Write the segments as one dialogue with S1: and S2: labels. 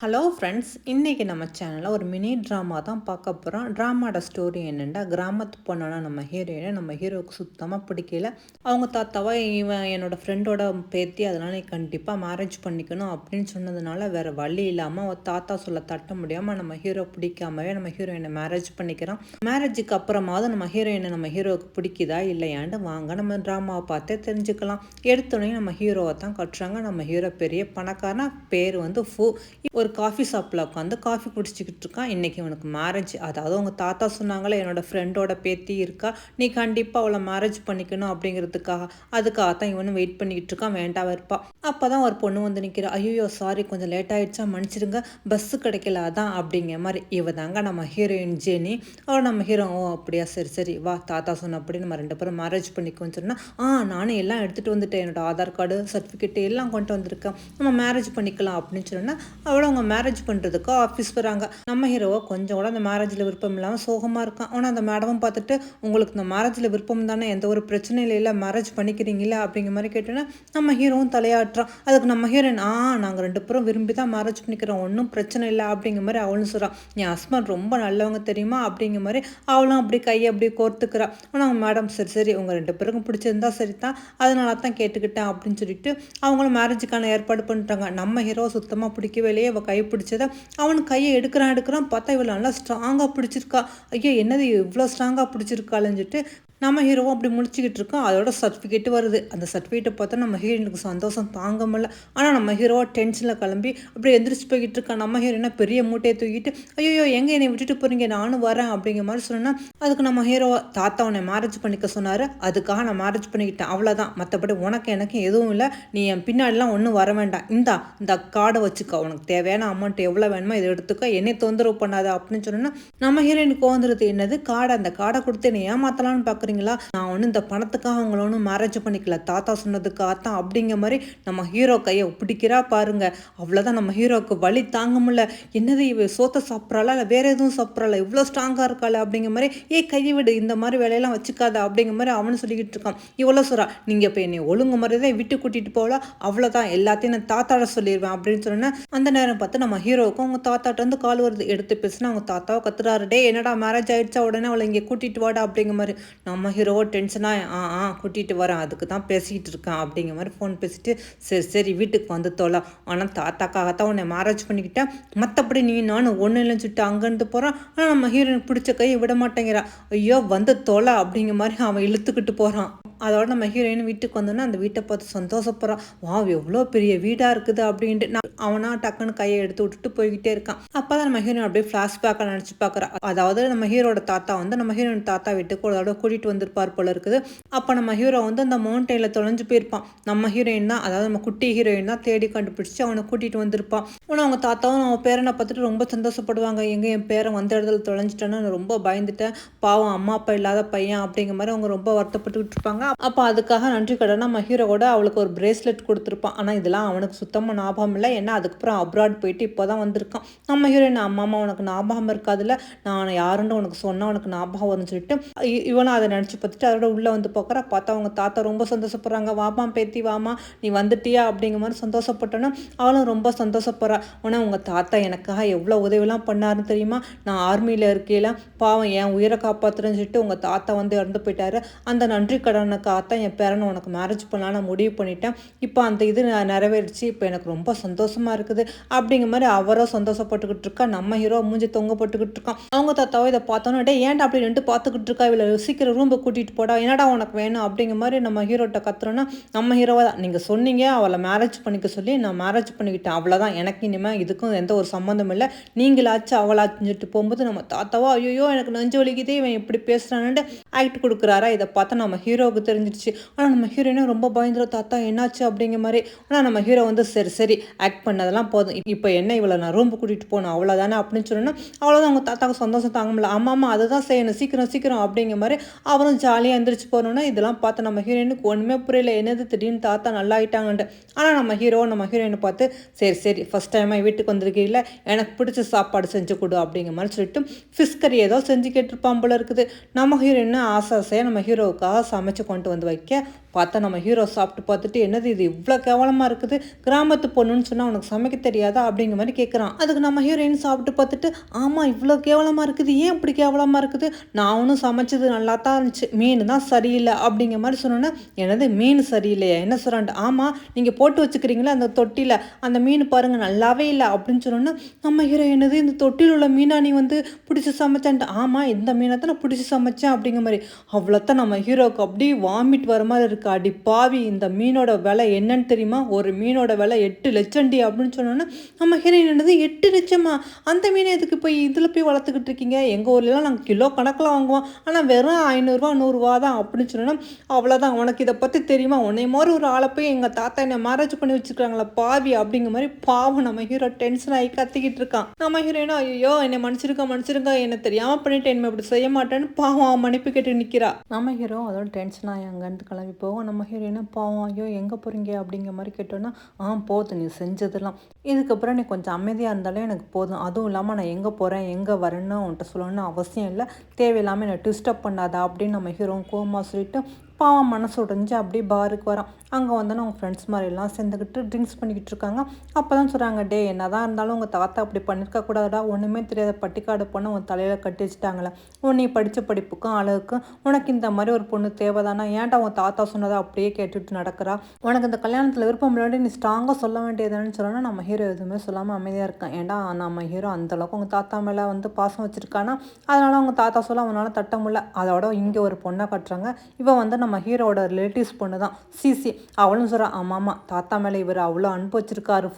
S1: Hello friends, இன்றைக்கி நம்ம சேனலில் ஒரு மினி ட்ராமா தான் பார்க்க போகிறோம். ட்ராமாவோட ஸ்டோரி என்னென்னா, கிராமத்து பொண்ணான நம்ம ஹீரோயினை நம்ம ஹீரோவுக்கு சுத்தமாக பிடிக்கல. அவங்க தாத்தாவா இவன் என்னோடய ஃப்ரெண்டோட பேத்தி, அதனால் நீ கண்டிப்பாக மேரேஜ் பண்ணிக்கணும் அப்படின்னு சொன்னதுனால வேறு வழி இல்லாமல் அவள் தாத்தா சொல்ல தட்ட முடியாமல் நம்ம ஹீரோ பிடிக்காமவே நம்ம ஹீரோயினை மேரேஜ் பண்ணிக்கிறான். மேரேஜுக்கு அப்புறமாவது நம்ம ஹீரோயினை நம்ம ஹீரோவுக்கு பிடிக்குதா இல்லையாண்டு வாங்க நம்ம ட்ராமாவை பார்த்தே தெரிஞ்சுக்கலாம். எடுத்தோடனே நம்ம ஹீரோவை தான் கட்டுறாங்க. நம்ம ஹீரோ பெரிய பணக்காரனா, பேர் வந்து ஃபூ. ஒரு காஃபி ஷாப்பில் உட்காந்து காஃபி குடிச்சிக்கிட்டு இருக்கான். இன்றைக்கி அவனுக்கு மேரேஜ். அதாவது அவங்க தாத்தா சொன்னாங்களே, என்னோடய ஃப்ரெண்டோட பேத்தி இருக்கா, நீ கண்டிப்பாக அவளை மேரேஜ் பண்ணிக்கணும் அப்படிங்கிறதுக்காக. அதுக்காகத்தான் இவனும் வெயிட் பண்ணிக்கிட்டு இருக்கான். வேண்டாம் இருப்பா. அப்போ தான் ஒரு பொண்ணு வந்து நிற்கிறா. ஐயோ சாரி, கொஞ்சம் லேட் ஆகிடுச்சா, மன்னிச்சிடுங்க, பஸ்ஸு கிடைக்கல அதான் அப்படிங்கிற மாதிரி. இவ தாங்க நம்ம ஹீரோயின் ஜெனி. அவள் நம்ம ஹீரோ. ஓ அப்படியா, சரி சரி வா, தாத்தா சொன்னபடி நம்ம 2 பேரும் மேரேஜ் பண்ணிக்கோன்னு சொன்னால், நானும் எல்லாம் எடுத்துகிட்டு வந்துட்டேன், என்னோடய ஆதார் கார்டு, சர்டிஃபிகேட்டு எல்லாம் கொண்டு வந்திருக்கேன், நம்ம மேரேஜ் பண்ணிக்கலாம் அப்படின்னு சொன்னால் அவளை அவங்க மேரேஜ் பண்ணுறதுக்கு ஆஃபீஸ் வராங்க. நம்ம ஹீரோவை கொஞ்சம் கூட அந்த மேரேஜில் விருப்பம் இல்லாமல் சோகமாக இருக்கான். ஆனால் அந்த மேடமும் பார்த்துட்டு, உங்களுக்கு இந்த மேரேஜில் விருப்பம் தானே, எந்த ஒரு பிரச்சனையும் இல்லை, மேரேஜ் பண்ணிக்கிறீங்களா அப்படிங்கிற மாதிரி கேட்டோன்னா நம்ம ஹீரோவும் தலையாட்டுறான். அதுக்கு நம்ம ஹீரோயின், நாங்கள் 2 பேரும் விரும்பி தான் மேரேஜ் பண்ணிக்கிறோம், ஒன்றும் பிரச்சனை இல்லை அப்படிங்கிற மாதிரி அவளும் சொல்கிறான். என் ஹஸ்பண்ட் ரொம்ப நல்லவங்க தெரியுமா அப்படிங்கிற மாதிரி அவளும் அப்படி கையை அப்படி கோர்த்துக்கிறான். ஆனால் அவங்க மேடம், சரி சரி உங்கள் 2 பேருக்கும் பிடிச்சிருந்தா சரி தான், அதனால தான் கேட்டுக்கிட்டேன் அப்படின்னு சொல்லிட்டு அவங்களும் மேரேஜுக்கான ஏற்பாடு பண்ணிட்டாங்க. நம்ம ஹீரோ சுத்தமாக பிடிக்கவே இல்லையே. அவள் கை பிடிச்சதை அவனு கையை எடுக்கிறான் பார்த்தா இவள் நல்லா ஸ்ட்ராங்காக பிடிச்சிருக்கா. ஐயோ என்னது இவ்வளோ ஸ்ட்ராங்காக பிடிச்சிருக்காளுன்னு சொல்லிட்டு நம்ம ஹீரோவும் அப்படி முடிச்சுக்கிட்டு இருக்கோம். அதோட சர்டிஃபிகேட்டு வருது. அந்த சர்டிஃபிகேட்டை பார்த்தா நம்ம ஹீரோயினுக்கு சந்தோஷம் தாங்க முடியல. ஆனால் நம்ம ஹீரோவை டென்ஷனில் கிளம்பி அப்படி எந்திரிச்சு போய்கிட்டு இருக்கான். நம்ம ஹீரோயினா பெரிய மூட்டையை தூக்கிட்டு, ஐயோ எங்கே என்னை விட்டுட்டு போகிறீங்க, நானும் வரேன் அப்படிங்கிற மாதிரி சொன்னேன்னா, அதுக்கு நம்ம ஹீரோவை, தாத்தா உன்னை மேரேஜ் பண்ணிக்க சொன்னார், அதுக்காக நான் மேரேஜ் பண்ணிக்கிட்டேன், அவ்வளோதான், மற்றபடி உனக்கு எனக்கு எதுவும் இல்லை, நீ என் பின்னாடிலாம் ஒன்றும் வர வேண்டாம், இந்த கார்டை வச்சுக்கோ, உனக்கு தேவையான அமௌண்ட் எவ்வளோ வேணுமோ இதை எடுத்துக்கோ, என்னை தொந்தரவு பண்ணாத அப்படின்னு சொன்னோன்னா நம்ம ஹீரோயினுக்கு வந்துடுது. என்னது கார்டை, அந்த கார்டை கொடுத்து என்னை ஏமாத்தலான்னு பார்க்குறீங்களா, நான் ஒன்றும் இந்த பணத்துக்காக அவங்கள ஒன்றும் மேரேஜ் பண்ணிக்கல, தாத்தா சொன்னதுக்காகத்தான் அப்படிங்கிற மாதிரி நம்ம ஹீரோ கையை பிடிக்கிறா பாருங்க. அவ்வளோதான், நம்ம ஹீரோவுக்கு வலி தாங்க முடியல. என்னது இவ சோத்தை சாப்பிட்றாளா இல்லை வேற எதுவும் சாப்பிட்றாளா, இவ்வளோ ஸ்ட்ராங்காக இருக்காள் அப்படிங்கிற மாதிரி, கையை விடு, இந்த மாதிரி வேலையெல்லாம் வச்சுக்காத அப்படிங்கிற மாதிரி அவனு சொல்லிக்கிட்டு இருக்கான். இவ்வளோ சொல்கிறா, நீங்கள் இப்போ என்னை ஒழுங்கு மாதிரி தான் விட்டு கூட்டிகிட்டு போகலாம், அவ்வளோதான், எல்லாத்தையும் நான் தாத்தாட சொல்லிடுவேன் அப்படின்னு சொன்னேன். அந்த நேரம் பார்த்து நம்ம ஹீரோவுக்கும் அவங்க தாத்தாட்ட வந்து கால் வருது. எடுத்து பேசுனா அவங்க தாத்தாவை கத்துறாரு. டே என்னடா மேரேஜ் ஆகிடுச்சா, உடனே அவளை இங்கே கூட்டிகிட்டு வாடா அப்படிங்கிற மாதிரி. நம்ம ஹீரோவோ டென்ஷனாக கூட்டிகிட்டு வரேன், அதுக்கு தான் பேசிக்கிட்டு இருக்கேன் அப்படிங்கிற மாதிரி ஃபோன் பேசிட்டு, சரி சரி வீட்டுக்கு வந்து தோல, ஆனால் தாத்தாக்காகத்தான் உன்னை மேரேஜ் பண்ணிக்கிட்டேன், மற்றபடி நீ நானும் ஒன்றும் இல்லைன்னு சொல்லிட்டு அங்கேருந்து போகிறான். ஆனால் நம்ம ஹீரோயின் பிடிச்ச கையை விட மாட்டேங்கிறா. ஐயோ வந்து தோலை அப்படிங்கிற மாதிரி அவன் இழுத்துக்கிட்டு போகிறான். அதோட நம்ம ஹீரோயின் வீட்டுக்கு வந்தோன்னா அந்த வீட்டை பார்த்து சந்தோஷப்படுறான். வா எவ்வளோ பெரிய வீடாக இருக்குது அப்படின்ட்டு. அவனா டக்குன்னு கையை எடுத்து விட்டுட்டு போய்கிட்டே இருக்கான். அப்போ தான் நம்ம ஹீரோயின் அப்படியே ஃப்ளாஷ்பேக்காக நினச்சி பார்க்குறா. அதாவது நம்ம ஹீரோட தாத்தா வந்து நம்ம ஹீரோயின் தாத்தா வீட்டுக்கு ஒரு தடவை கூட்டிகிட்டு வந்திருப்பார் போல இருக்குது. அப்போ நம்ம ஹீரோ வந்து அந்த மவுண்டெயினில் தொலைஞ்சு போயிருப்பான். நம்ம ஹீரோயின் தான், அதாவது நம்ம குட்டி ஹீரோயின் தான் தேடி கண்டுபிடிச்சி அவனை கூட்டிகிட்டு வந்திருப்பான். ஆனால் அவங்க தாத்தாவும் நம்ம பேரனை பார்த்துட்டு ரொம்ப சந்தோஷப்படுவாங்க. எங்கே என் பேரன் வந்த இடத்துல தொலைஞ்சிட்டேன்னு நான் ரொம்ப பயந்துட்டேன், பாவம் அம்மா அப்பா இல்லாத பையன் அப்படிங்கிற மாதிரி அவங்க ரொம்ப வருத்தப்பட்டுக்கிட்டு இருப்பாங்க. அப்போ அதுக்காக நன்றி கடன் நம்ம ஹீரோட அவளுக்கு ஒரு பிரேஸ்லெட் கொடுத்துருப்பான். ஆனால் இதெல்லாம் அவனுக்கு சுத்தமாக ஞாபகம் இல்லை. ஏன்னா அதுக்கப்புறம் அப்ராட் போயிட்டு இப்போ தான் வந்திருக்கான். நம்ம ஹீரோயின், அம்மா உனக்கு ஞாபகம் இருக்காதுல்ல, நான் யாருன்னு உனக்கு சொன்னால் உனக்கு ஞாபகம் வரும்னு சொல்லிட்டு இவனும் அதை நினச்சி பார்த்துட்டு அதோட உள்ளே வந்து பார்க்குறா. பார்த்தா அவங்க தாத்தா ரொம்ப சந்தோஷப்படுறாங்க. வாமா பேத்தி வாமா, நீ வந்துட்டியா அப்படிங்கிற மாதிரி சந்தோஷப்பட்டோன்னா அவளும் ரொம்ப சந்தோஷப்படுறா. ஆனால் உங்கள் தாத்தா எனக்காக எவ்வளோ உதவிலாம் பண்ணாருன்னு தெரியுமா, நான் ஆர்மியில் இருக்கையில் பாவம் என் உயிரை காப்பாற்றுறேன்னு சொல்லிட்டு உங்கள் தாத்தா வந்து இறந்து போயிட்டாரு. அந்த நன்றி கடனுக்காகத்தான் என் பேரனை உனக்கு மேரேஜ் பண்ணலான்னு முடிவு பண்ணிட்டேன். இப்போ அந்த இது நிறைவேறிச்சு, இப்போ எனக்கு ரொம்ப சந்தோஷமாக இருக்குது அப்படிங்கிற மாதிரி அவரோ சந்தோஷப்பட்டுக்கிட்டு இருக்கா. நம்ம ஹீரோ மூஞ்சி தொங்க போட்டுக்கிட்டு இருக்கான். அவங்க தாத்தாவோ இதை பார்த்தோன்னா, டே ஏன்டா அப்படி ரெண்டு பார்த்துக்கிட்டு இருக்கா, இவளை சீக்கிரம் ரூம்பை கூட்டிகிட்டு போடா, என்னடா உனக்கு வேணும் அப்படிங்கிற மாதிரி நம்ம ஹீரோட்ட கத்துறோன்னா, நம்ம ஹீரோவை தான், நீங்கள் சொன்னீங்க அவளை மேரேஜ் பண்ணிக்க சொல்லி நான் மேரேஜ் பண்ணிக்கிட்டேன், அவ்வளோதான், எனக்கு இனிமேல் இதுக்கும் எந்த ஒரு சம்மந்தம் இல்லை, நீங்களாச்சு அவளாச்சுன்னு சொல்லிட்டு போகும்போது நம்ம தாத்தாவோ ஐயோ எனக்கு நெஞ்சு வலிக்குதே, இவன் எப்படி பேசுகிறான்னு ஆக்ட் கொடுக்குறாரா. இதை பார்த்தா நம்ம ஹீரோவுக்கு தெரிஞ்சிடுச்சு. ஆனால் நம்ம ஹீரோயினும் ரொம்ப பயந்துடும், தாத்தா என்னாச்சு அப்படிங்கிற மாதிரி. ஆனால் நம்ம ஹீரோ வந்து சரி சரி ஆக்ட் பண்ணதெல்லாம் போதும், இப்போ என்ன இவளை நான் ரூம்பு கூட்டிகிட்டு போகணும் அவ்வளோதானே அப்படின்னு சொன்னோன்னா அவ்வளோதான். அவங்க தாத்தாவுக்கு சந்தோஷம் தாங்க முடியல. ஆமாம் அதுதான் செய்யணும், சீக்கிரம் சீக்கிரம் அப்படிங்கிற மாதிரி அவரும் ஜாலியாக எந்திரிச்சு போகணுன்னா இதெல்லாம் பார்த்து நம்ம ஹீரோயினுக்கு ஒன்றுமே புரியல, என்னது திடீர்னு தாத்தா நல்லா ஆகிட்டாங்கன்ட்டு. ஆனால் நம்ம ஹீரோயினை பார்த்து சரி சரி ஃபஸ்ட் டைமாக வீட்டுக்கு வந்திருக்கீங்கள, எனக்கு பிடிச்ச சாப்பாடு செஞ்சு கொடு அப்படிங்கிற மாதிரி சொல்லிட்டு ஃபிஷ் கறி ஏதோ செஞ்சு கேட்டிருப்பான் போல இருக்குது. நம்ம ஹீரோயின்னு ஆசையாக நம்ம ஹீரோவுக்காக சமைச்சு கொண்டு வந்து வைக்க பார்த்தா நம்ம ஹீரோ சாப்பிட்டு பார்த்துட்டு, என்னது இது இவ்வளோ கேவலமாக இருக்குது, கிராமத்து பொண்ணுன்னு சொன்னால் உனக்கு சமைக்க தெரியாதா அப்படிங்கிற மாதிரி கேட்குறான். அதுக்கு நம்ம ஹீரோயின் சாப்பிட்டு பார்த்துட்டு, ஆமாம் இவ்வளோ கேவலமாக இருக்குது, ஏன் இப்படி கேவலமாக இருக்குது, நான் ஒன்றும் சமைச்சது நல்லா தான் இருந்துச்சு, மீன் தான் சரியில்லை அப்படிங்கிற மாதிரி சொன்னோன்னே, என்னது மீன் சரியில்லையா, என்ன சொல்கிறான்ட்டு, ஆமாம் நீங்கள் போட்டு வச்சுக்கிறீங்களா அந்த தொட்டியில், அந்த மீன் பாருங்கள் நல்லாவே இல்லை அப்படின்னு சொன்னோன்னே, நம்ம ஹீரோ என்னது இந்த தொட்டியில் உள்ள மீனா நீ வந்து பிடிச்சி சமைச்சான்ட்டு, ஆமாம் இந்த மீனை தான் நான் பிடிச்சி சமைச்சேன் அப்படிங்கிற மாதிரி. அவ்வளோத்தான் நம்ம ஹீரோவுக்கு அப்படியே வாமிட் வர மாதிரி இருக்குது. அடி பாவி, இந்த மீனோட விலை என்னன்னு தெரியுமா, ஒரு மீனோட விலை 8 லட்சம்டி அப்படின்னு சொன்னோன்னே, நம்ம ஹீரோயின் என்னது 8 லட்சமா, அந்த மீனை எதுக்கு போய் இதில் போய் வளர்த்துக்கிட்டு இருக்கீங்க, எங்கள் ஊர்லலாம் நாங்கள் கிலோ கணக்கில் வாங்குவோம், ஆனால் வெறும் 500 100 தான் அப்படின்னு சொன்னோன்னா, அவ்வளோதான் உனக்கு இதை பற்றி தெரியுமா, உன்னை மாதிரி ஒரு ஆளை போய் எங்கள் தாத்தா என்னை மேரேஜ் பண்ணி வச்சுருக்காங்களா பாவி அப்படிங்கிற மாதிரி. பாவம் நம்ம ஹீரோ டென்ஷன் ஆகி கத்திக்கிட்டு இருக்கான். நம்ம ஹீரோயினா ஐயோ என்னை மன்னிச்சிருக்கா என்னை தெரியாமல் பண்ணிட்டேன், இனிமே இப்படி செய்ய மாட்டேன்னு பாவம் மன்னிப்பு கேட்டு நிற்கிறா. நம்ம ஹீரோ அதோட டென்ஷன் ஆகி அங்கேருந்து கிளம்பி போவோம். நம்ம ஹீரோயினா பாவம் ஐயோ எங்கே போகிறீங்க அப்படிங்கிற மாதிரி கேட்டோன்னா, போதும் நீ செஞ்சதெல்லாம், இதுக்கப்புறம் நீ கொஞ்சம் அமைதியாக இருந்தாலே எனக்கு போதும், அதுவும் இல்லாமல் நான் எங்கே போகிறேன் எங்கே வரேன்னு உன்கிட்ட சொல்லணும்னு அவசியம் இல்லை, தேவையில்லாமல் என்னை டிஸ்டர்ப் பண்ணாதா அப்படின்னு நம்ம ஹீரோ கோவமாக சொல்லிட்டு பாவம் மனசு உடைஞ்சு அப்படியே பாருக்கு வரான். அங்கே வந்தோன்னா அவங்க ஃப்ரெண்ட்ஸ் மாதிரி எல்லாம் சேர்ந்துக்கிட்டு ட்ரிங்க்ஸ் பண்ணிக்கிட்டு இருக்காங்க. அப்போ தான் சொல்கிறாங்க, டே என்ன தான் இருந்தாலும் உங்கள் தாத்தா அப்படி பண்ணியிருக்க கூடாதுடா, ஒன்றுமே தெரியாத பட்டிக்காடு பொண்ணு உன் தலையில் கட்டி வச்சுட்டாங்களே, நீ படித்த படிப்புக்கும் அழகுக்கும் உனக்கு இந்த மாதிரி ஒரு பொண்ணு தேவைதானா, ஏன்டா உன் தாத்தா சொன்னதை அப்படியே கேட்டுட்டு நடக்கிறா, உனக்கு இந்த கல்யாணத்தில் விருப்பம் இல்லாட்டி நீ ஸ்ட்ராங்காக சொல்ல வேண்டியதுன்னு சொன்னோன்னா நம்ம ஹீரோ எதுவுமே சொல்லாமல் அமைதியாக இருக்கான். ஏன்டா நம்ம ஹீரோ அந்தளவுக்கு உங்கள் தாத்தா மேலே வந்து பாசம் வச்சுருக்கானா, அதனால் அவங்க தாத்தா சொல்ல அவனால் தட்ட முடியல. அதோட இங்கே ஒரு பொண்ணை கட்டுறாங்க. இவன் வந்து நம்ம ஹீரோட ரிலேட்டிவ்ஸ் பொண்ணு தான் சிசி. அவளும் சொல்கிறான், ஆமாம்மா தாத்தா மேலே இவர் அவ்வளோ அனுப்பு வச்சிருக்காரு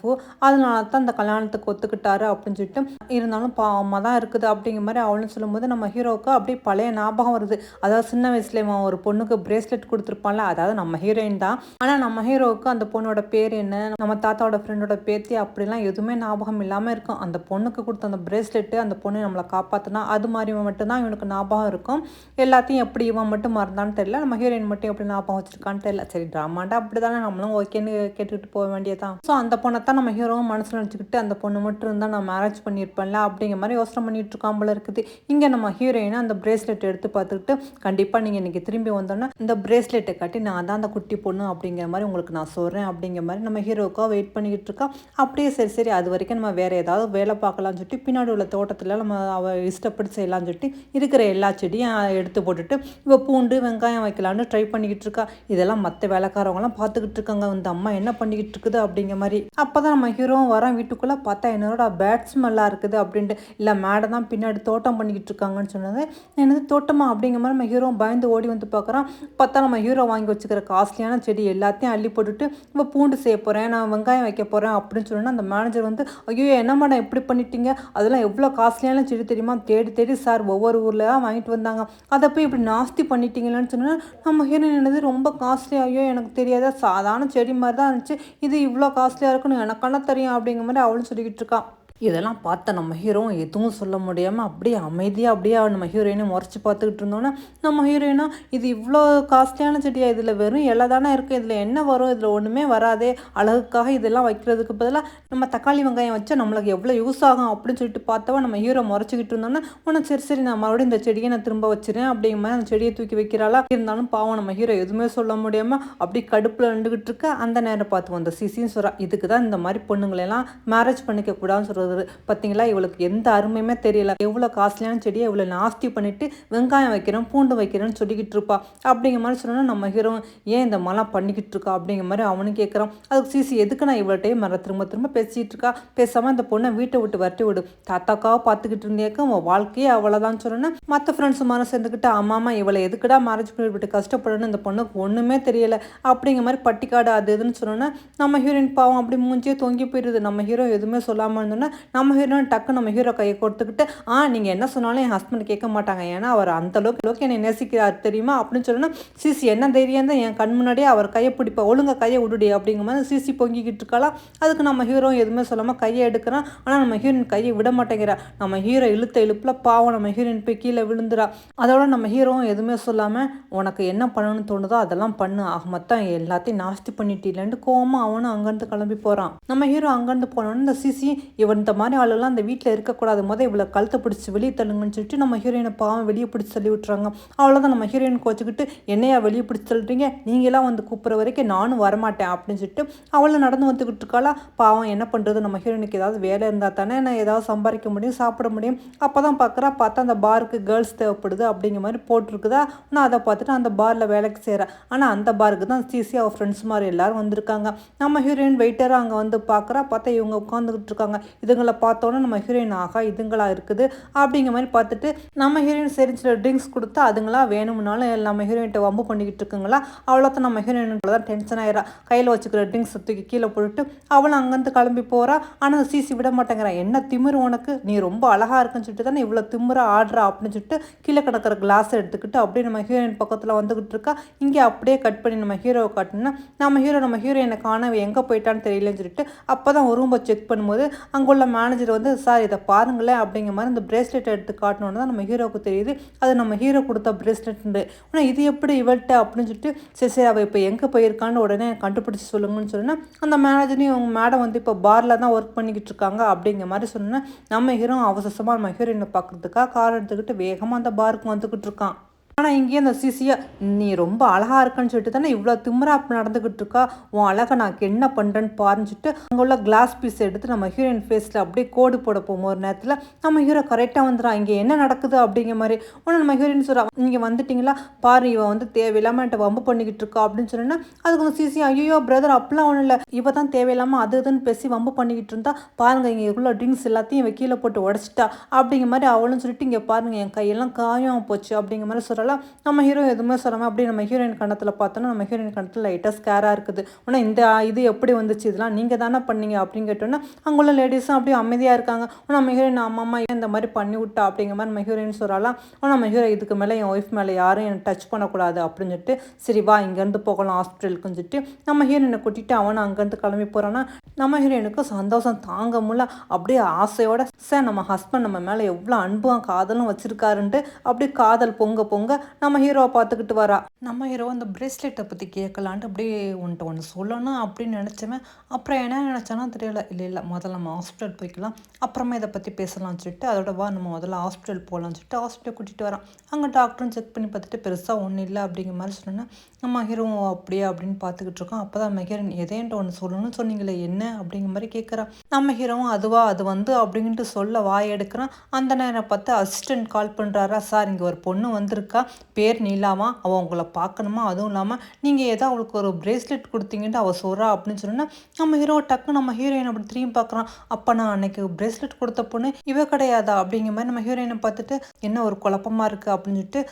S1: அதனால தான் இந்த கல்யாணத்துக்கு ஒத்துக்கிட்டாரு அப்படின்னு சொல்லிட்டு, இருந்தாலும் பாவமாக தான் இருக்குது அப்படிங்கிற மாதிரி அவளும் சொல்லும்போது நம்ம ஹீரோவுக்கு அப்படியே பழைய ஞாபகம் வருது. அதாவது சின்ன வயசுல ஒரு பொண்ணுக்கு பிரேஸ்லெட் கொடுத்துருப்பான்ல, அதாவது நம்ம ஹீரோயின் தான், ஆனால் நம்ம ஹீரோவுக்கு அந்த பொண்ணோட பேர் என்ன, நம்ம தாத்தாவோட ஃப்ரெண்டோட பேத்தி அப்படிலாம் எதுவுமே ஞாபகம் இல்லாமல் இருக்கும். அந்த பொண்ணுக்கு கொடுத்த அந்த பிரேஸ்லெட்டு அந்த பொண்ணு நம்மளை காப்பாற்றினா அது மாதிரி மட்டும்தான் இவனுக்கு ஞாபகம் இருக்கும். எல்லாத்தையும் எப்படி இவன் மட்டும் மறந்தான்னு தெரியல, நம்ம ஹீரோயின் மட்டும் எப்படி ஞாபகம் வச்சிருக்கான்னு தெரியல. சரி ட்ராமாண்டா அப்படி தானே, நம்மளும் ஓகேன்னு கேட்டுக்கிட்டு போக வேண்டியதான். ஸோ அந்த பொண்ணை தான் நம்ம ஹீரோவும் மனசில் நினச்சிக்கிட்டு அந்த பொண்ணு மட்டும் இருந்தால் நான் மேரேஜ் பண்ணியிருப்பேன்ல அப்படிங்கிற மாதிரி யோசனை பண்ணிட்டு இருக்கான் போல இருக்குது. இங்கே நம்ம ஹீரோயினை அந்த பிரேஸ்லெட் எடுத்து பார்த்துக்கிட்டு, கண்டிப்பாக நீங்கள் இன்றைக்கி திரும்பி வந்தோன்னா இந்த பிரேஸ்லெட்டை கட்டி நான் தான் அந்த குட்டி பொண்ணு அப்படிங்கிற மாதிரி உங்களுக்கு நான் சொல்கிறேன் அப்படிங்கிற மாதிரி நம்ம ஹீரோவுக்காக வெயிட் பண்ணிக்கிட்டு இருக்கோம். அப்படியே சரி அது வரைக்கும் நம்ம வேறு ஏதாவது வேலை பார்க்கலாம்னு சொல்லிட்டு பின்னாடி உள்ள தோட்டத்தில் நம்ம அவள் இஷ்டப்பட்டு செய்யலாம்னு சொல்லிட்டு இருக்கிற எல்லா செடியும் எடுத்து போட்டுட்டு இவ பூண்டு வெங்காயம் வைக்கலான்னு ட்ரை பண்ணிக்கிட்டு இருக்கா. இதெல்லாம் மற்ற வேலைக்காரவங்களாம் பார்த்துக்கிட்டு இருக்காங்க, இந்த அம்மா என்ன பண்ணிக்கிட்டு இருக்குது அப்படிங்கிற மாதிரி. அப்போ தான் நம்ம ஹீரோவும் வரான். வீட்டுக்குள்ளே பார்த்தா என்னோட பேட் ஸ்மெல்லாக இருக்குது அப்படின்ட்டு, இல்லை மேடம் தான் பின்னாடி தோட்டம் பண்ணிக்கிட்டு இருக்காங்கன்னு சொன்னது. என்னது தோட்டமா அப்படிங்கிற மாதிரி நம்ம ஹீரோவும் பயந்து ஓடி வந்து பார்க்குறான். பார்த்தா நம்ம ஹீரோ வாங்கி வச்சுக்கிற காஸ்ட்லியான செடி எல்லாத்தையும் அள்ளி போட்டுட்டு இப்போ பூண்டு செய்ய போகிறேன், நான் வெங்காயம் வைக்க போகிறேன் அப்படின்னு சொன்னோன்னா அந்த மேனேஜர் வந்து, ஐயோ என்ன மேடம் எப்படி பண்ணிட்டீங்க, அதெல்லாம் எவ்வளோ காஸ்ட்லியான செடி தெரியுமா, தேடி சார் ஒவ்வொரு ஊரில் வாங்கிட்டு வந்தாங்க, அதை போய் இப்படி நாஸ்தி பண்ணிட்டீங்களான்னு சொன்னால் நம்ம ஹீரோயின் என்னது ரொம்ப காஸ்ட்லியாகவே எனக்கு தெரியாத சாதாரண செடி மாதிரி தான் இருந்துச்சு, இது இவ்வளோ காஸ்ட்லியாக இருக்குன்னு எனக்கான தெரியும் அப்படிங்கிற மாதிரி அவளும் சொல்லிக்கிட்டு இருக்கா. இதெல்லாம் பார்த்த நம்ம ஹீரோ எதுவும் சொல்ல முடியாமல் அப்படியே அமைதியாக அப்படியே நம்ம ஹீரோயினை முறைச்சி பார்த்துக்கிட்டு இருந்தோன்னா நம்ம ஹீரோயினா, இது இவ்வளோ காஸ்ட்லியான செடியா, இதில் வெறும் இலை தானே இருக்குது, இதில் என்ன வரும், இதில் ஒன்றுமே வராதே, அழகுக்காக இதெல்லாம் வைக்கிறதுக்கு பதிலாக நம்ம தக்காளி வெங்காயம் வச்சா நம்மளுக்கு எவ்வளோ யூஸ் ஆகும் அப்படின்னு சொல்லிட்டு பார்த்தவா நம்ம ஹீரோ முறைச்சிக்கிட்டு இருந்தோன்னா, உனக்கு சரி நான் மறுபடியும் இந்த செடியை நான் திரும்ப வச்சுருேன் அப்படிங்கிற மாதிரி அந்த செடியை தூக்கி வைக்கிறாளா. இருந்தாலும் பாவம் நம்ம ஹீரோ எதுவுமே சொல்ல முடியாமல் அப்படி கடுப்பில் நின்றுக்கிட்டு இருக்க. அந்த நேரம் பார்த்து வந்த சிசின்னு சொல்கிறா, இதுக்கு தான் இந்த மாதிரி பொண்ணுங்களெல்லாம் மேரேஜ் பண்ணிக்க கூடாதுன்னு சொல்கிறது. பார்த்தீங்களா, இவளுக்கு எந்த அருமையுமே தெரியல, எவ்வளோ காஸ்ட்லியான செடியை இவ்வளோ நாஸ்தி பண்ணிட்டு வெங்காயம் வைக்கிறேன் பூண்டு வைக்கிறேன்னு சொல்லிக்கிட்டு இருப்பா அப்படிங்கிற மாதிரி சொன்னா நம்ம ஹீரோ ஏன் இந்த மாதிரிலாம் பண்ணிக்கிட்டு இருக்கா அப்படிங்கிற மாதிரி அவனு கேட்குறான். அதுக்கு சிசி எதுக்கு நான் இவள்கிட்டயே திரும்ப பேசிகிட்டு இருக்கா, பேசாமல் இந்த பொண்ணை வீட்டை விட்டு வரட்டி விடு, தாத்தாக்காக பார்த்துக்கிட்டு இருந்தேக்க உன் வாழ்க்கையே அவ்வளோதான் சொன்னா மற்ற ஃப்ரெண்ட்ஸ் மாதிரி சேர்ந்துக்கிட்டு, ஆமாம் இவளை எதுக்குடா மேரேஜ் பண்ணி விட்டு கஷ்டப்படணும், இந்த பொண்ணுக்கு ஒன்றுமே தெரியல அப்படிங்கிற மாதிரி பட்டிக்காடு அது எதுன்னு சொன்னோன்னா நம்ம ஹீரோயின் பாவம் அப்படி மூஞ்சியே தொங்கி போயிடுது. நம்ம ஹீரோ எதுவுமே சொல்லாமல் இருந்தோன்னா நம்ம ஹீரோயின் டக்கு நம்ம ஹீரோ கையை கொடுத்துக்கிட்டு, நீங்கள் என்ன சொன்னாலும் என் ஹஸ்பண்ட் கேட்க மாட்டாங்க, ஏன்னா அவர் அந்த அளவுக்கு என்னை நேசிக்கிறார் தெரியுமா அப்படின்னு சொன்னால், சிசி என்ன தைரியம் தான் என் கண் முன்னாடியே அவர் கையை பிடிப்பா, ஒழுங்கா கையை விடுடி அப்படிங்கிற மாதிரி சிசி பொங்கிக்கிட்டு இருக்கலாம். அதுக்கு நம்ம ஹீரோ எதுவுமே சொல்லாமல் கையை எடுக்கிறான். ஆனால் நம்ம ஹீரோயின் கையை விட மாட்டேங்கிறா. நம்ம ஹீரோ இழுப்பில் பாவம் நம்ம ஹீரோயின் போய் கீழே விழுந்துடா. அதோட நம்ம ஹீரோவும் எதுவுமே சொல்லாமல், உனக்கு என்ன பண்ணணும்னு தோணுதோ அதெல்லாம் பண்ணு, ஆக மொத்தம் எல்லாத்தையும் நாஸ்தி பண்ணிட்டீங்களேன்னு கோவமாக அவனும் அங்கேருந்து கிளம்பி போகிறான். நம்ம ஹீரோ அங்கேருந்து போனோன்னு இந்த சிசி இவன் இந்த மாதிரி ஆளுலாம் அந்த வீட்டில் இருக்கக்கூடாது, இவ்வளோ கழுத்தை பிடிச்சி வெளியே தள்ளுங்கன்னு சொல்லிட்டு நம்ம ஹீரோயினை பாவம் வெளியே பிடிச்சி தள்ளி விட்டுறாங்க. அவ்வளோதான் நம்ம ஹீரோயின் கோச்சிக்கிட்டு என்னையா வெளியே பிடிச்சி தள்ளுறீங்க, நீங்களாம் வந்து கூப்பிட்ற வரைக்கும் நானும் வரமாட்டேன் அப்படின்னு சொல்லிட்டு அவளை நடந்து வந்துக்கிட்டு இருக்காளா. பாவம் என்ன பண்ணுறது, நம்ம ஹீரோயினுக்கு ஏதாவது வேலை இருந்தால் தானே நான் ஏதாவது சம்பாதிக்க முடியும், சாப்பிட முடியும். அப்போ தான் பார்த்தா அந்த பாருக்கு கேர்ள்ஸ் தேவைப்படுது அப்படிங்கிற மாதிரி போட்டிருக்குதா. நான் அதை பார்த்துட்டு அந்த பாரில் வேலைக்கு செய்கிறேன். ஆனால் அந்த பாருக்கு தான் சிசி அவள் ஃப்ரெண்ட்ஸ் மாதிரி எல்லோரும் வந்திருக்காங்க. நம்ம ஹீரோயின் வெயிட்டராக அங்கே வந்து பார்த்தா இவங்க உட்காந்துக்கிட்டு இருக்காங்க. இதுங்களை பார்த்தோன்னே நம்ம ஹீரோயின் ஆகா இதுங்களா இருக்குது அப்படிங்கிற மாதிரி பார்த்துட்டு நம்ம ஹீரோயின் சரி சில ட்ரிங்க்ஸ் கொடுத்து அதுங்களா வேணும்னாலும் நம்ம ஹீரோயின்ட்ட வம்பு பண்ணிக்கிட்டு இருக்குங்களா. அவ்வளோத்தான் நம்ம ஹீரோயினுக்குள்ள தான் டென்ஷன் ஆயிரா. கையில் வச்சுக்கிற ட்ரிங்க்ஸ் தூக்கி கீழே போட்டுட்டு அவளும் அங்கேருந்து கிளம்பி போகிறா. ஆனால் சிசி விட மாட்டேங்கிறான். என்ன திமிரு உனக்கு, நீ ரொம்ப அழகாக இருக்குன்னு சொல்லிட்டு தானே இவ்வளோ திமிரா ஆடுறா அப்படின்னு சொல்லிட்டு கீழே கிடக்கிற கிளாஸை எடுத்துக்கிட்டு அப்படியே நம்ம ஹீரோயின் பக்கத்தில் வந்துக்கிட்டு இருக்கா. இங்கே அப்படியே கட் பண்ணி நம்ம ஹீரோவை காட்டினா நம்ம ஹீரோயினை காண எங்கே போயிட்டான்னு தெரியலன்னு சொல்லிட்டு அப்போ தான் ஒரு ரூம்பை செக் பண்ணும்போது அங்கே உள்ள மேனேஜர் வந்து சார் இதை பாருங்களேன் அப்படிங்கிற மாதிரி இந்த பிரேஸ்லெட் எடுத்து காட்டணுன்னு தான் நம்ம ஹீரோவுக்கு தெரியுது அது நம்ம ஹீரோ கொடுத்த பிரேஸ்லெட்டு. ஆனால் இது எப்படி இவள்கிட்ட அப்படின்னு சொல்லிட்டு சரி அவள் இப்போ எங்கே போயிருக்கான்னு உடனே கண்டுபிடிச்சி சொல்லுங்கன்னு சொன்னால் அந்த மேனேஜரையும் அவங்க மேடம் வந்து இப்போ பாரில் தான் ஒர்க் பண்ணிக்கிட்டு இருக்காங்க அப்படிங்கிற மாதிரி சொன்னால் நம்ம ஹீரோ அவசரமாக நம்ம ஹீரோயினை பார்க்குறதுக்காக கார் எடுத்துக்கிட்டு வேகமாக அந்த பாருக்கு வந்துக்கிட்டு இருக்கான். ஆனால் இங்கேயே அந்த சிசியா நீ ரொம்ப அழகாக இருக்குன்னு சொல்லிட்டு தானே இவ்வளோ திமிரா நடந்துக்கிட்டு இருக்கா, உன் அழகை நான் என்ன பண்ணுறேன்னு பாருஞ்சிட்டு அங்கே உள்ள கிளாஸ் பீஸ் எடுத்து நம்ம ஹீரோயின் ஃபேஸில் அப்படியே கோடு போட போகும். ஒரு நேரத்தில் நம்ம ஹீரோ கரெக்டாக வந்துடுறான். இங்கே என்ன நடக்குது அப்படிங்கிற மாதிரி உடனே நம்ம ஹீரோயின் சொல்கிறா நீங்கள் வந்துட்டிங்களா பாரு, இவன் வந்து தேவையில்லாமல் என்கிட்ட வம்பு பண்ணிக்கிட்டு இருக்கா அப்படின்னு சொன்னேன்னா அதுக்கு வந்து சிசி ஐயோ பிரதர் அப்படிலாம் ஒன்றும் இல்லை, இவ தான் தேவையில்லாமல் அது இதுன்னு பேசி வம்பு பண்ணிக்கிட்டு இருந்தா பாருங்க இங்கே உள்ள ட்ரிங்க்ஸ் எல்லாத்தையும் இவ கீழே போட்டு உடச்சிட்டா அப்படிங்கிற மாதிரி அவளும் சொல்லிட்டு இங்கே பாருங்க என் கையெல்லாம் காயம் போச்சு அப்படிங்கிற மாதிரி சொல்கிறாள். நம்ம ஹீரோ எதுவுமே சொல்லாமல் அப்படி நம்ம ஹீரோயின் கணத்தில் பார்த்தோன்னா நம்ம ஹீரோயின் கணத்தில் லைட்டாக ஸ்கேராக இருக்குது. ஆனால் இந்த இது எப்படி வந்துச்சு, இதெல்லாம் நீங்கள் தானே பண்ணீங்க அப்படின்னு கேட்டோன்னா அங்குள்ள லேடிஸும் அப்படியே அமைதியாக இருக்காங்க. ஆனால் நம்ம ஹீரோயின் அம்மா இந்த மாதிரி பண்ணி விட்டா அப்படிங்கிற மாதிரி நம்ம ஹீரோயின் சொல்லலாம். ஆனால் நம்ம ஹீரோ இதுக்கு மேலே என் ஒய்ஃப் மேலே யாரும் என்னை டச் பண்ணக்கூடாது அப்படின்னு சொல்லிட்டு சரி வா இங்கேருந்து போகலாம் ஹாஸ்பிட்டலுக்குன்னு சொல்லிட்டு நம்ம ஹீரோயினை கூட்டிகிட்டு அவனை அங்கேருந்து கிளம்பி போகிறான்னா நம்ம ஹீரோயினுக்கு சந்தோஷம் தாங்க முடியல. அப்படியே ஆசையோட சார் நம்ம ஹஸ்பண்ட் நம்ம மேலே எவ்வளோ அன்பும் காதலும் வச்சுருக்காருன்ட்டு அப்படியே காதல் பொங்க பொங்க நம்ம ஹீரோவை பார்த்துக்கிட்டு வரா. நம்ம ஹீரோ அந்த பிரேஸ்லெட்டை பற்றி கேட்கலான்ட்டு அப்படியே ஒன்று சொல்லணும் அப்படின்னு நினச்சவன் அப்புறம் என்ன நினச்சானா தெரியல. இல்லை முதல்ல நம்ம ஹாஸ்பிட்டல் போய்க்கலாம் அப்புறமா இதை பற்றி பேசலாம்னு சொல்லிட்டு அதோட வா நம்ம முதல்ல ஹாஸ்பிட்டல் போகலான்னு சொல்லிட்டு ஹாஸ்பிட்டல் கூட்டிகிட்டு வரான். அங்கே டாக்டரும் செக் பண்ணி பார்த்துட்டு பெருசாக ஒன்றும் இல்லை அப்படிங்கிற மாதிரி சொன்னேன்னா நம்ம ஹீரோ அப்படியே அப்படின்னு பார்த்துக்கிட்டு இருக்கோம். அப்போ தான் நம்ம ஹீரோயின் எதேன்ட்டு ஒன்று சொல்லணும்னு சொன்னீங்களே என்ன அப்படிங்கிற மாதிரி கேட்குறான். நம்ம ஹீரோவும் அது வந்து அப்படின்ட்டு சொல்ல வாய் எடுக்கிறான். அந்த நேரம் பார்த்து அசிஸ்டன்ட் கால் பண்ணுறாரா, சார் இங்கே ஒரு பொண்ணு வந்திருக்கா, பேர் நீலாமா, அவள் உங்களை பார்க்கணுமா, அதுவும் இல்லாமல் நீங்கள் ஏதோ அவளுக்கு ஒரு பிரேஸ்லெட் கொடுத்தீங்கன்ட்டு அவள் சொல்கிறா அப்படின்னு சொன்னால் நம்ம ஹீரோ டக்கு நம்ம ஹீரோயின் அப்படி திரும்பி பார்க்குறான். அப்போ நான் அன்னைக்கு பிரேஸ்லெட் கொடுத்த பொண்ணு இவ கிடையாதா அப்படிங்கிற மாதிரி நம்ம ஹீரோயினை பார்த்துட்டு என்ன ஒரு குழப்பமாக இருக்குது அப்படின்னு சொல்லிட்டு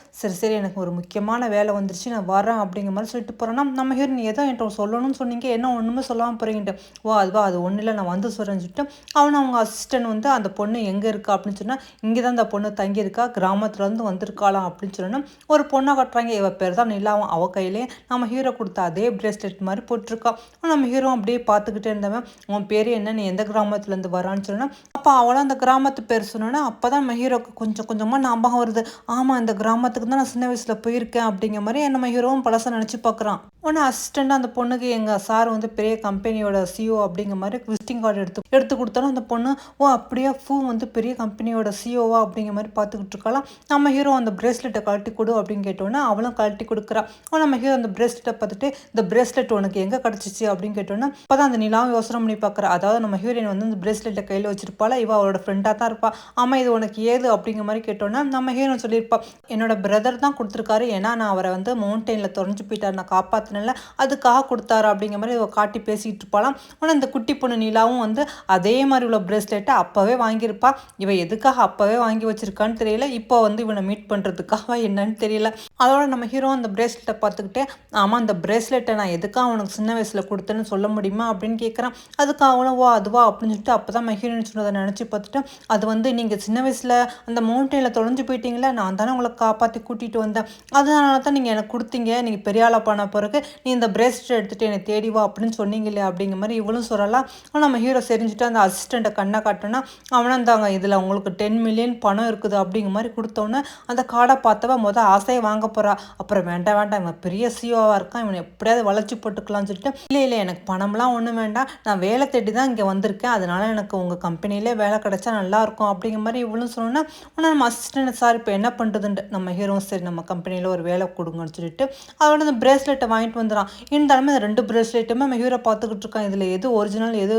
S1: சரி எனக்கு ஒரு முக்கியமான வேலை வந்துருச்சு நான் வரேன் அப்படிங்கிற மாதிரி சொல்லிட்டு போகிறேன்னா நம்ம ஹீரோயின் ஏதோ என்கிட்ட சொல்லணும்னு சொன்னீங்க என்ன ஒன்றுமே சொல்லாமல் போகிறீங்கட்டு அது ஒன்றும் இல்லை நான் வந்து சொல்கிறேன்னு சொல்லிட்டு அவங்க அசிஸ்டன்ட் வந்து அந்த பொண்ணு எங்கே இருக்கா அப்படின்னு சொன்னால் இங்கே தான் அந்த பொண்ணு தங்கியிருக்கா, கிராமத்துலேருந்து வந்திருக்காளாம் அப்படின்னு சொன்னால் ஒரு பொண்ணை கட்டுறாங்க. இவ பேர் தான் நிலாவும். அவள் கையிலே நம்ம ஹீரோ கொடுத்த அதே பிரேஸ்லெட் மாதிரி போட்டிருக்கா. நம்ம ஹீரோ அப்படியே பார்த்துக்கிட்டே இருந்தவன் உன் பேர் என்ன, நீ எந்த கிராமத்துலேருந்து வரான்னு சொன்னால் அப்போ அவளும் அந்த கிராமத்து பேர் சொன்னோன்னா அப்போ தான் நம்ம ஹீரோக்கு கொஞ்சமாக ஞாபகம் வருது. ஆமாம் இந்த கிராமத்துக்கு தான் நான் சின்ன வயசில் போயிருக்கேன் அப்படிங்கிற மாதிரி நம்ம ஹீரோவும் பழசை நினச்சி பார்க்குறான். உடனே அசிஸ்டண்ட்டாக அந்த பொண்ணுக்கு எங்கள் சார் வந்து பெரிய கம்பெனியோட சிஓ அப்படிங்கிற மாதிரி விசிட்டிங் கார்டு எடுத்து கொடுத்தாலும் அந்த பொண்ணு அப்படியே வந்து பெரிய கம்பெனியோட சிஓவா அப்படிங்கிற மாதிரி பார்த்துக்கிட்டு இருக்கலாம். நம்ம ஹீரோ அந்த பிரேஸ்லெட்டை கழட்டி கொடு அப்படின்னு கேட்டோன்னா அவளும் கழட்டி கொடுக்குறா. நம்ம ஹீரோ அந்த பிரேஸ்லெட்டை பார்த்துட்டு இந்த பிரேஸ்லெட் உனக்கு எங்கே கிடச்சிச்சு அப்படின்னு கேட்டோன்னா அப்போ தான் அந்த நிலாவும் யோசனை பண்ணி பார்க்குறா. அதாவது நம்ம ஹீரோயின் வந்து இந்த பிரேஸ்லெட்டை கையில் வச்சிருப்பாள், இவ அவளோட ஃப்ரெண்டாக தான் இருப்பாள். ஆமாம் இது உனக்கு ஏது அப்படிங்கிற மாதிரி கேட்டோன்னா நம்ம ஹீரோ சொல்லியிருப்பா என்னோட பிரதர் தான் கொடுத்துருக்காரு, ஏன்னா நான் அவரை வந்து மவுண்டெயினில் தொலைஞ்சு போயிட்டார், நான் காப்பாற்றினல அதுக்காக கொடுத்தாரு அப்படிங்கிற மாதிரி இவ காட்டி பேசிக்கிட்டு இருப்பாளாம். ஆனால் இந்த குட்டி பொண்ணு நிலாவும் வந்து அதே மாதிரி உள்ள பிரேஸ்லெட்டை அப்போவே வாங்கியிருப்பா. இவ எதுக்காக அப்போவே வாங்கி வச்சிருக்கான்னு தெரியல, இப்போ வந்து இவனை மீட் பண்ணுறதுக்காக என்னன்னு தெரியல. அதோட நம்ம ஹீரோ அந்த பிரேஸ்லெட்டை பார்த்துக்கிட்டே ஆமாம் அந்த பிரேஸ்லெட்டை நான் எதுக்காக அவனுக்கு சின்ன வயசில் கொடுத்தேன்னு சொல்ல முடியுமா அப்படின்னு கேட்குறான். அதுக்கு அவனும் அதுவா அப்படின்னு சொல்லிட்டு அப்போ தான் ஹீரோயின் சொன்னதை நினச்சி பார்த்துட்டு அது வந்து நீங்கள் சின்ன வயசில் அந்த மவுண்டெயினில் தொலைஞ்சு போயிட்டீங்களே, நான் தானே உங்களை காப்பாற்றி கூட்டிகிட்டு வந்தேன், அதனால தான் நீங்கள் எனக்கு கொடுத்தீங்க, நீங்கள் பெரிய ஆளாக பண்ண பிறகு நீ இந்த பிரேஸ்லெட் எடுத்துகிட்டு என்னை தேடி வா அப்படின்னு சொன்னீங்களே அப்படிங்கிற மாதிரி இவளும் சொல்லலாம். நம்ம ஹீரோ செரிஞ்சுட்டு அந்த அசிஸ்டண்ட்டை கண்ணை காட்டினா அவனா இருந்தாங்க இதில் உங்களுக்கு 10 மில்லியன் பணம் இருக்குது அப்படிங்கிற மாதிரி கொடுத்தோன்னே அந்த கார்டை பார்த்தவ ஆசையை வாங்க போகிறா. அப்புறம் வேண்டாம் வேண்டாம் இவன் பெரிய சிஓவாக இருக்கான், இவனை எப்படியாவது வளர்ச்சி போட்டுக்கலாம்னு சொல்லிட்டு இல்லை இல்லை எனக்கு பணம்லாம் ஒன்றும் வேண்டாம், நான் வேலை தேடி தான் இங்கே வந்திருக்கேன், அதனால எனக்கு உங்கள் கம்பெனிலே வேலை கிடைச்சா நல்லாயிருக்கும் அப்படிங்கிற மாதிரி இவளும் சொல்லணும்னா ஆனால் நம்ம அசிஸ்டண்ட் சார் இப்போ என்ன பண்ணுறதுன்ட்டு நம்ம ஹீரோவும் சரி நம்ம கம்பெனியில் ஒரு வேலை கொடுங்கன்னு சொல்லிட்டு அதோட அந்த பிரேஸ்லெட்டை வாங்கிட்டு வந்துடான். இருந்தாலுமே அந்த 2 பிரேஸ்லெட்டுமே நம்ம ஹீரோ பார்த்துக்கிட்டு இருக்கான், இதில் எது ஒரிஜினல் எது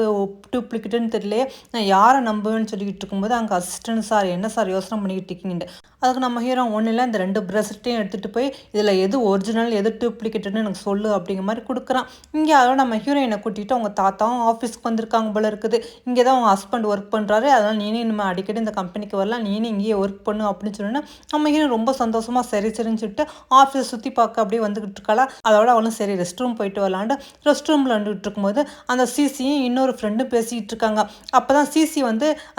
S1: டூப்ளிகேட்டுன்னு தெரியலையே, நான் யாரை நம்புவேன்னு சொல்லிக்கிட்டு இருக்கும்போது அங்கே அசிஸ்டன்ட் சார் என்ன சார் யோசனை பண்ணிக்கிட்டு இருக்கீங்கன்ட்டு அதுக்கு நம்ம ஹீரோ ஒன்றும் இல்லை இந்த 2 பிரேஸ்லெட்டையும் எடுத்துகிட்டு போய் இதில் எது ஒரிஜினல் எது டூப்ளிகேட்டுன்னு எனக்கு சொல்லு அப்படிங்கிற மாதிரி கொடுக்குறான். இங்கே அதோட நம்ம ஹீரோயினை கூட்டிகிட்டு அவங்க தாத்தாவும் ஆஃபீஸ்க்கு வந்திருக்காங்க போல இருக்குது. இங்கே தான் அவங்க ஹஸ்பண்ட் ஒர்க் பண்ணுறாரு, அதனால் நீனே இனிமேல் அடிக்கடி இந்த கம்பெனிக்கு வரலாம், நீனே இங்கேயே ஒர்க் பண்ணு அப்படின்னு சொன்னா நம்ம ஹீரோ ரொம்ப சந்தோஷமாக சரி சரின்னு சொல்லிட்டு ஆஃபீஸை சுற்றி பார்க்க அப்படியே வந்துக்கிட்டு இருக்காளா. அதோட அவளும் சரி ரெஸ்ட் ரூம் போயிட்டு வரலான்ட்டு ரெஸ்ட் ரூமில் வந்துட்டு இருக்கும்போது அந்த சிசியும் இன்னொரு ஃப்ரெண்டும் பேசிக்கிட்டு இருக்காங்க. அப்போ தான் சிசி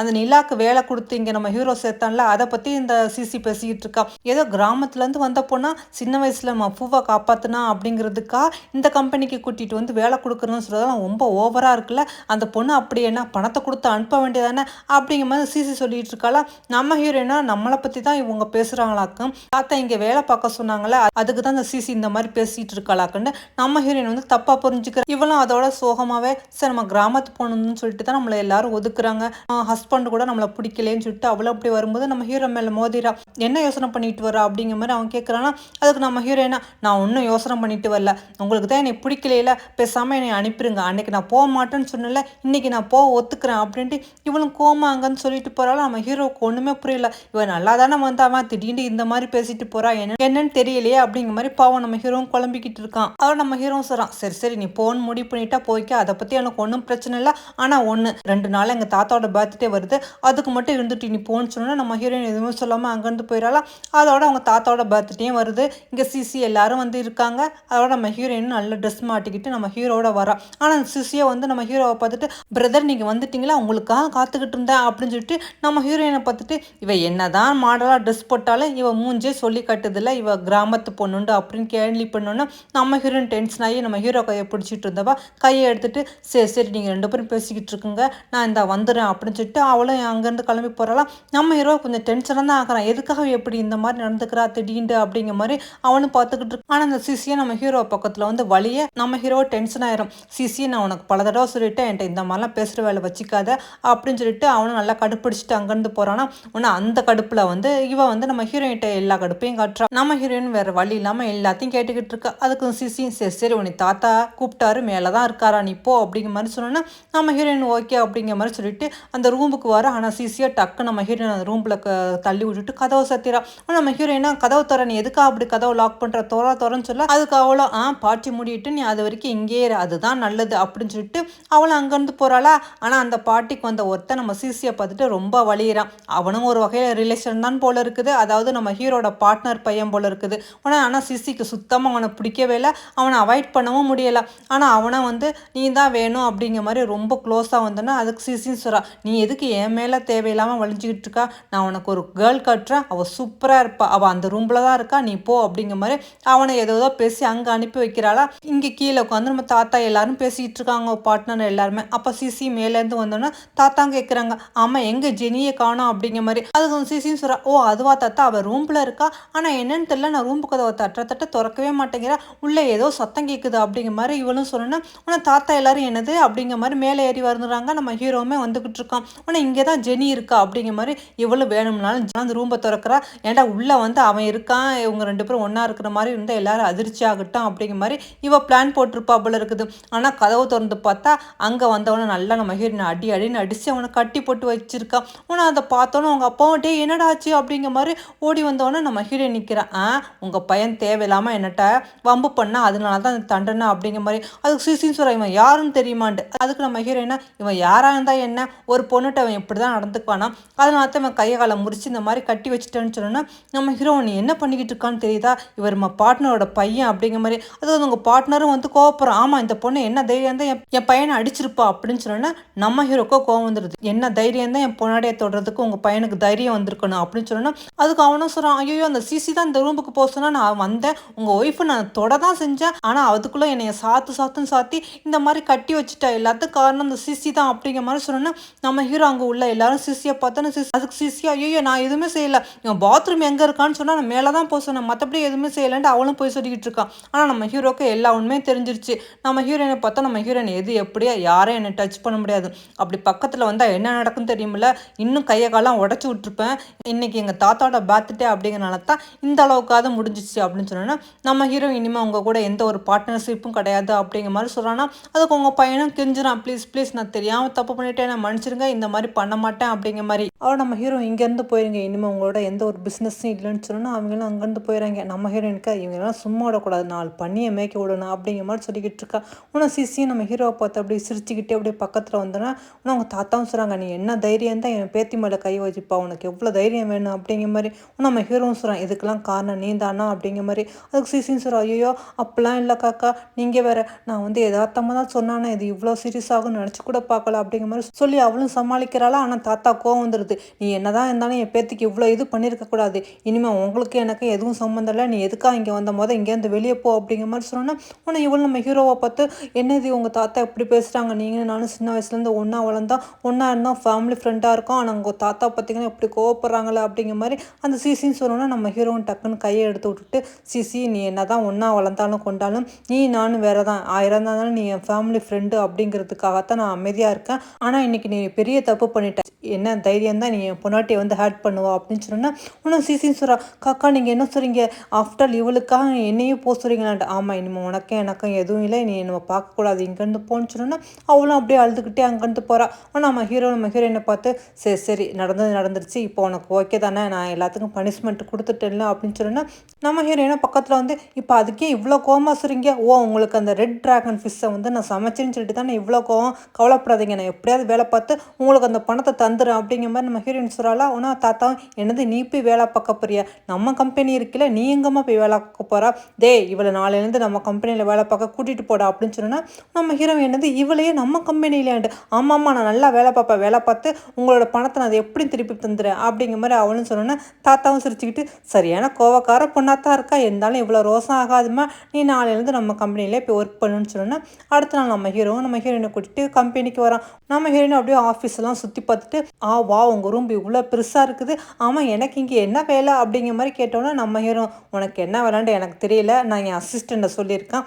S1: அந்த நிலாக்கு வேலை கொடுத்து இங்கே நம்ம ஹீரோ சேர்த்தான்ல அதை பற்றி இந்த சிசி பேசிக்கிட்டு இருக்கா. ஏதோ கிராமத்துலேருந்து வந்த பொண்ணா சின்ன வயசில் பூவை காப்பாற்றினா அப்படிங்கிறதுக்கா இந்த கம்பெனிக்கு கூட்டிகிட்டு வேலை கொடுக்குறதுன்னு சொல்கிறதெல்லாம் ரொம்ப ஓவராக இருக்குல்ல, அந்த பொண்ணு அப்படி என்ன பணத்தை கொடுத்து அனுப்ப வேண்டியதானே அப்படிங்கிற மாதிரி சிசி சொல்லிட்டு இருக்காளா. நம்ம ஹீரோயினா நம்மளை பற்றி தான் இவங்க பேசுகிறாங்களாக்கும், தாத்தா இங்கே வேலை பார்க்க சொன்னாங்களே அதுக்கு தான் இந்த சிசி இந்த மாதிரி பேசிகிட்டு இருக்காளாக்குன்னு நம்ம ஹீரோயின் தப்பாக புரிஞ்சுக்கிற. இவளும் அதோட சோகமாகவே சரி நம்ம கிராமத்து பொண்ணுன்னு சொல்லிட்டு தான் நம்மளை எல்லாரும் ஒதுக்குறாங்க, ஹஸ்பண்ட் கூட நம்மளை பிடிக்கலேன்னு சொல்லிட்டு அவளும் அப்படி வரும்போது நம்ம ஹீரோ மேலே மோதிரா என்ன யோசனை பண்ணிட்டு வர அப்படிங்கிற மாதிரி அவன் கேட்குறான்னா அதுக்கு நம்ம ஹீரோயினா நான் ஒன்றும் யோசனை பண்ணிட்டு வரல, உங்களுக்கு தான் என்னை பிடிக்கலையில பேசாமல் என்னை அனுப்பிடுங்க, அன்னைக்கு நான் போக மாட்டேன்னு சொன்னல இன்னைக்கு நான் போக ஒத்துக்கிறேன் அப்படின்ட்டு இவளும் கோமா அங்கன்னு சொல்லிட்டு போகிறாலும் நம்ம ஹீரோவுக்கு ஒன்றுமே புரியல. இவன் நல்லா தானே வந்தாவன் திடீர்னு இந்த மாதிரி பேசிட்டு போறா என்னன்னு தெரியலையே அப்படிங்கிற மாதிரி பாவம் நம்ம ஹீரோவும் குழம்பிக்கிட்டு இருக்கான். அவன் நம்ம ஹீரோவும் சொல்கிறான் சரி சரி நீ போன் முடிவு பண்ணிட்டா போய்க்க, அதை பற்றி எனக்கு ஒன்றும் பிரச்சனை இல்லை, ஆனால் 2 நாள் எங்கள் தாத்தாவோட பர்த்டே வருது அதுக்கு மட்டும் இருந்துட்டு நீ போன்னு சொன்னா நம்ம ஹீரோயின் எதுவுமே சொல்லாமல் அங்கேருந்து போயிடலாம். அதோட அவங்க தாத்தாவோட பர்த்டேயும் வருது, இங்கே சிசி எல்லாரும் இருக்காங்க. அதோட நம்ம ஹீரோயின் நல்ல ட்ரெஸ் மாட்டிக்கிட்டு நம்ம ஹீரோட வரா. ஆனால் சிசியை நம்ம ஹீரோவை பார்த்துட்டு பிரதர் நீங்கள் வந்துட்டீங்களா உங்களுக்காக காத்துக்கிட்டு இருந்தேன் அப்படின்னு சொல்லிட்டு நம்ம ஹீரோயினை பார்த்துட்டு இவ என்னதான் மாடலாக ட்ரெஸ் போட்டாலும் இவ மூஞ்சே சொல்லி கட்டுதில்ல, இவ கிராமத்து பொண்ணுண்டு அப்படின்னு கேள்வி பண்ணோன்னா நம்ம ஹீரோயின் டென்ஷன் ஆகி நம்ம ஹீரோ கையை பிடிச்சிட்டு இருந்தவா கையை எடுத்துட்டு சரி சரி நீங்கள் 2 பேரும் பேசிக்கிட்டு இருக்குங்க நான் இந்த வந்துடுறேன் அப்படின்னு சொல்லிட்டு அவளும் அங்கேருந்து கிளம்பி போகிறாலாம். நம்ம ஹீரோ கொஞ்சம் டென்ஷனாக தான் ஆகிறான், எதுக்காக எப்படி இந்த மாதிரி நடந்துக்கிறா திடீர்னு அப்படிங்கிற மாதிரி அவனும் பார்த்துக்கிட்டு இருக்கு. ஆனால் அந்த சிசியை நம்ம ஹீரோ பக்கத்தில் வழிய நம்ம ஹீரோ டென்ஷன் ஆயிரும். சிசியை நான் உனக்கு பல தடவை சொல்லிட்டேன் என்கிட்ட இந்த மாதிரிலாம் பேசுகிற வேலை வச்சுக்காத அப்படின்னு சொல்லிட்டு அவனும் நல்லா கடுப்பிடிச்சிட்டு அங்கேருந்து போகிறான்னா உடனே அந்த கடுப்பில் இவ நம்ம ஹீரோயின்கிட்ட எல்லா கடுப்பையும் காட்டுறா. நம்ம ஹீரோயின் வேறு வழி இல்லாமல் எல்லாத்தையும் கேட்டுக்கிட்டு இருக்கா. அதுக்கு சிசியும் சரி சரி உன்னை தாத்தா கூப்பிட்டாரு மேலே தான் இருக்காரா நீ போ அப்படிங்கிற மாதிரி சொன்னோன்னா நம்ம ஹீரோயின் ஓகே அப்படிங்கிற மாதிரி சொல்லிட்டு அந்த ரூமுக்கு வர. ஆனால் சிசியை டக்கு நம்ம ஹீரோயின் அந்த ரூமில் தள்ளி விட்டுட்டு கதவை சத்திரா. நம்ம ஹீரோயினா கதவை தர நீ எதுக்கா அப்படி கதவை லாக் பண்ணுற தோறன்னு சொல்ல அதுக்கு அவளோ பாட்டி மூடிட்டு நீ அது வரைக்கும் இங்கேயே அதுதான் நல்லது அப்படின்னு சொல்லிட்டு அவளும் அங்கேருந்து போகிறாளா. ஆனால் அந்த பாட்டிக்கு ஒருத்தன் நம்ம சிசியை பார்த்துட்டு ரொம்ப வலியிறான். அவனும் ஒரு வகையில் ரிலேஷன் தான் போல இருக்குது, அதாவது நம்ம ஹீரோட பார்ட்னர் பையன் போல இருக்குது. ஆனால் சிசிக்கு சுத்தமாக அவனை பிடிக்கவே இல்லை, அவனை அவாய்ட் பண்ணவும் முடியலை. ஆனால் அவனை நீ தான் வேணும் அப்படிங்கிற மாதிரி ரொம்ப க்ளோஸாக வந்தோன்னா அதுக்கு சிசின்னு சொல்கிறா நீ எதுக்கு என் மேலே தேவையில்லாமல் வலிஞ்சிக்கிட்டு இருக்கா, நான் உனக்கு ஒரு கேர்ள் கட்டுறேன் அவள் சூப்பராக இருப்பா, அவள் அந்த ரூமில் தான் இருக்கா நீ போ அப்படிங்கிற மாதிரி அவனை ஏதோ பேசி அங்கே அனுப்பி வைக்கிறாளா. இங்கே கீழே உட்காந்து நம்ம தாத்தா எல்லாரும் பேசிகிட்டு இருக்காங்க பார்ட்னர் எல்லாருமே. அப்போ சிசி மேலேருந்து வந்தோன்னா தாத்தா கேட்குறாங்க ஆமாம் எங்கே ஜெனியை காணோம் அப்படிங்கிற மாதிரி. அதுக்கு சிசின்னு சொல்கிறா ஓ அதுவா தாத்தா அவள் ரூமில் இருக்கா, ஆனால் என்னன்னு தெரியல நான் ரூம் கதவை தட்ட திறக்கவே மாட்டேங்கிறா, உள்ளே ஏதோ சத்தம் கேட்குது அப்படிங்கிற மாதிரி இவளும் சொல்லணும்னா ஆனால் தாத்தா எல்லாரும் என்னது அப்படிங்கிற மாதிரி மேலே ஏறி வந்துடுறாங்க. நம்ம ஹீரோவுமே வந்துக்கிட்டு இருக்கான். ஆனால் இங்கே தான் ஜெனி இருக்கா அப்படிங்கிற மாதிரி இவளும் வேணும்னாலும் அந்த ரூம்பை திறக்கிறா. ஏன்டா உள்ளே அவன் இருக்கான் இவங்க 2 பேரும் ஒன்றா இருக்கிற மாதிரி இருந்தால் எல்லாரும் அதிர்ச்சி ஆகட்டும் அப்படிங்கிற மாதிரி இவ பிளான் போட்டிருப்பா போல இருக்குது. ஆனால் கதவு திறந்து பார்த்தா அங்கே வந்தவனை நல்லா நம்ம ஹீரோயின் அடின்னு அடித்து அவனை கட்டி போட்டு வச்சிருக்கான். ஆனால் அதை பார்த்தோன்னே அவங்க அப்பாவும் டே என்னடா ஆச்சு அப்படிங்கிற மாதிரி ஓடி வந்தவொடனே நம்ம ஹீரோயின் நிற்கிறான். உங்கள் பையன் தேவையில்லாமல் என்னட்ட வம்பு பண்ணால் அதனால தான் அந்த தண்டனை அப்படிங்கிற மாதிரி. அதுக்கு சிசின்னு சொல்கிறான் இவன் யாருன்னு தெரியுமான்ட்டு. அதுக்கு நம்ம ஹீரோயினா இவன் யாராக இருந்தால் என்ன ஒரு பொண்ணுகிட்ட அவன் இப்படி தான் நடந்துக்குவானா, அதனால தான் இவன் கையை காலை முறிச்சு இந்த மாதிரி கட்டி வச்சுட்டேன்னு சொன்னோன்னா நம்ம ஹீரோ நீ என்ன பண்ணிக்கிட்டு இருக்கான்னு தெரியுதா, இவர் நம்ம பார்ட்னரோட பையன் அப்படிங்கிற மாதிரி. அதாவது உங்கள் பார்ட்னரும் கோவப்படுறான். ஆமாம் இந்த பொண்ணு என்ன தைரியம் தான் என் பையனை அடிச்சிருப்பா அப்படின்னு சொன்னோன்னா நம்ம ஹீரோக்கோ கோவம் வந்துடுது. என்ன தைரியம் தான் என் பொண்ணாடியை தொடுறதுக்கு உங்கள் பையனுக்கு தைரியம் வந்திருக்கணும் அப்படின்னு சொன்னோன்னா அதுக்கு அவனும் சொல்கிறான் ஐயோ அந்த சிசி தான் இந்த ரூமுக்கு போக சொன்னால் நான் வந்தேன், உங்கள் ஒய்ஃபை நான் தொட தான் தான் செஞ்சேன். ஆனால் அதுக்குள்ளே என்னைய சாத்துன்னு சாத்தி இந்த மாதிரி கட்டி வச்சுட்டா. எல்லாத்துக்கும் காரணம் இந்த சிசி தான் அப்படிங்கிற மாதிரி சொன்னோன்னா நம்ம ஹீரோ அங்கே உள்ள எல்லாரும் சிசியை பார்த்தோன்னா அதுக்கு சிசி ஐயோ நான் எதுவுமே செய்யலை, இவன் பாத்ரூம் எங்கே இருக்கான்னு சொன்னால் நான் மேலே தான் போக சொன்னேன், மற்றபடி எதுவுமே செய்யலைன்ட்டு அவளும் போய் சொல்லிக்கிட்டு இருக்கான். ஆனால் நம்ம ஹீரோக்கு எல்லா உண்மையும் தெரிஞ்சிருச்சு. நம்ம ஹீரோயினை பார்த்தா நம்ம ஹீரோயின் எது எப்படியா யாரும் என்னை டச் பண்ண முடியாது, அப்படி பக்கத்தில் வந்தால் என்ன நடக்குன்னு தெரியுமில்ல, இன்னும் கையை காலம் உடச்சி விட்டுருப்பேன். இன்னைக்கு எங்கள் தாத்தாவோட பர்த்டே அப்படிங்கிறனால தான் இந்த அளவுக்காவது முடிஞ்சிச்சு அப்படின்னு சொன்னோன்னா நம்ம ஹீரோ இனிமேல் உங்கள் கூட எந்த ஒரு பார்ட்னர்ஷிப்பும் கிடையாது அப்படிங்கிற மாதிரி சொல்கிறான்னா அதுக்கு உங்கள் பையனும் கெஞ்சுறான், ப்ளீஸ் ப்ளீஸ் நான் தெரியாமல் தப்பு பண்ணிட்டேன், நான் மன்னிச்சிருங்க, இந்த மாதிரி பண்ண மாட்டேன் அப்படிங்கிற மாதிரி. அவள் நம்ம ஹீரோ இங்கேருந்து போயிருங்க, இனிமேல் உங்களோட எந்த ஒரு பிஸ்னஸும் இல்லைன்னு சொன்னால் அவங்களும் அங்கேருந்து போயிடறாங்க. நம்ம ஹீரோயினுக்கு இவங்கெல்லாம் சும்மா விடக்கூடாது, 4 பண்ணியை மேய்க்க விடணும் அப்படிங்கிற மாதிரி சொல்லிக்கிட்டு இருக்கா. உன்னை சிசியும் நம்ம ஹீரோவை பார்த்து அப்படியே சிரிச்சுக்கிட்டே அப்படியே பக்கத்தில் வந்தோன்னா உன்னை அவங்க தாத்தாவும் சொல்கிறாங்க, நீ என்ன தைரியம் தான் என் பேத்தி மேலே கை வச்சுப்பா, உனக்கு எவ்வளோ தைரியம் வேணும் அப்படிங்கிற மாதிரி. நம்ம ஹீரோவும் சொல்கிறான், இதுக்கெல்லாம் காரணம் நீ தானா அப்படிங்கிற மாதிரி. அதுக்கு சிசின்னு சொல்கிறா, ஐயோ அப்பெல்லாம் இல்லை காக்கா, நீங்கள் வேற, நான் வந்து யதார்த்தமாக தான் சொன்னானே, இது இவ்வளோ சீரியஸ் ஆகும்னு நினச்சி கூட பார்க்கல அப்படிங்கிற மாதிரி சொல்லி அவளும் சமாளிக்கிறாளா. ஆனால் தாத்தா கோவம் வந்துடுது, நீ என்னதான் இருந்தாலும் என் பேத்திக்கு இவ்வளோ இது பண்ணியிருக்கக்கூடாது, இனிமேல் உங்களுக்கு எனக்கு எதுவும் சம்மந்தம் இல்லை, நீ எதுக்காக இங்கே வந்த போது இங்கேருந்து வெளியே போ அப்படிங்கிற மாதிரி சொன்னோன்னா உன்னை இவள் நம்ம ஹீரோவை பார்த்து என்னது உங்கள் தாத்தா எப்படி பேசுகிறாங்க, நீங்கள் நானும் சின்ன வயசுலேருந்து ஒன்றா வளர்ந்தோம், ஒன்றா இருந்தால் ஃபேமிலி ஃப்ரெண்டாக இருக்கோம், ஆனால் உங்கள் தாத்தா பார்த்தீங்கன்னா எப்படி கோவப்படுறாங்களே அப்படிங்கிற மாதிரி அந்த சிசின்னு சொன்னோன்னா நம்ம ஹீரோவும் டக்குன்னு கையை எடுத்து விட்டுட்டு, சிசி நீ என்ன தான் ஒன்றா வளர்ந்தாலும் கொண்டாலும் நீ நானும் வேறு தான், 1000 இருந்தாலும் நீ என் ஃபேமிலி ஃப்ரெண்டு அப்படிங்கிறதுக்காகத்தான் நான் அமைதியாக இருக்கேன், ஆனால் இன்றைக்கி நீ பெரிய தப்பு பண்ணிட்ட, என்ன தைரியம் தான் நீ என் பொண்டாட்டியை வந்து ஹேட் பண்ணுவா அப்படின்னு சொன்னா உன்னும் சிசின்னு சொல்கிறா, காக்கா நீங்கள் என்ன சொல்கிறீங்க, ஆஃப்டர் இவளுக்காக என்னையும் போக சொல்கிறீங்களான்ட்டு. ஆமாம் இனிமேல் உனக்கும் எனக்கும் எதுவும் இல்லை, நீ நம்ம பார்க்கக்கூடாது இங்கேருந்து போன்னு சொன்னோன்னா அவளும் அப்படியே அழுதுகிட்டே அங்கேருந்து போகிறா. ஆனால் நம்ம ஹீரோயினை பார்த்து சரி சரி நடந்துருச்சு, இப்போ உனக்கு ஓகே தானே, நான் எல்லாத்துக்கும் பனிஷ்மெண்ட் கொடுத்துட்டேன்ல அப்படின்னு சொன்னா நம்ம ஹீரோயினை பக்கத்தில் வந்து இப்போ அதுக்கே இவ்வளோ கோவமாக சொல்கிறீங்க, ஓ உங்களுக்கு அந்த ரெட் ட்ராகன் ஃபிஷ்ஷை வந்து நான் சமைச்சேன்னு சொல்லிட்டு தான் இவ்வளோ கோவம், கவலைப்படாதீங்க நான் எப்படியாவது வேலை பார்த்து உங்களுக்கு அந்த பணத்தை தந்துடும் அப்படிங்கிற மாதிரி நம்ம ஹீரோயின் சொல்கிறாளா. ஆனால் தாத்தா என்னது நீ போய் வேலை பார்க்க போறியா, நம்ம கம்பெனி இருக்குல்ல நீ எங்கம்மா போய் வேலை பார்க்க போகிறா, இவளை நாளையிலேருந்து நம்ம கம்பெனியில் வேலை பார்க்க கூட்டிகிட்டு போடா அப்படின்னு சொன்னா நம்ம ஹீரோயின் என்னது இவளையே நம்ம கம்பெனியிலேண்டு, ஆமாம்மா நான் நல்லா வேலை பார்ப்பேன், வேலை பார்த்து உங்களோட பணத்தை நான் அதை எப்படி திருப்பி தந்துடுறேன் அப்படிங்கிற மாதிரி அவளும் சொன்னோன்னா தாத்தாவும் சிரிச்சுக்கிட்டு சரியான கோவக்கார பொண்ணாத்தான் இருக்கா, இருந்தாலும் இவ்வளோ ரோசம் ஆகாதுமா, நீ நாளையிலேருந்து நம்ம கம்பெனிலே போய் ஒர்க் பண்ணுன்னு சொன்னோன்னா அடுத்த நாள் நம்ம ஹீரோயினை கூட்டிட்டு கம்பெனிக்கு வரான். நம்ம ஹீரோயின் அப்படியே ஆஃபீஸ்லாம் சுற்றி பார்த்துட்டு வா உங்கள் ரூம் இவ்வளோ பெருசாக இருக்குது, ஆமாம் எனக்கு இங்கே என்ன வேலை அப்படிங்கிற மாதிரி கேட்டோன்னா நம்ம ஹீரோ உனக்கு என்ன வேலைன்ட்டு எனக்கு தெரியல, நான் என் அசிஸ்டண்ட்டை சொல்லியிருக்கேன்,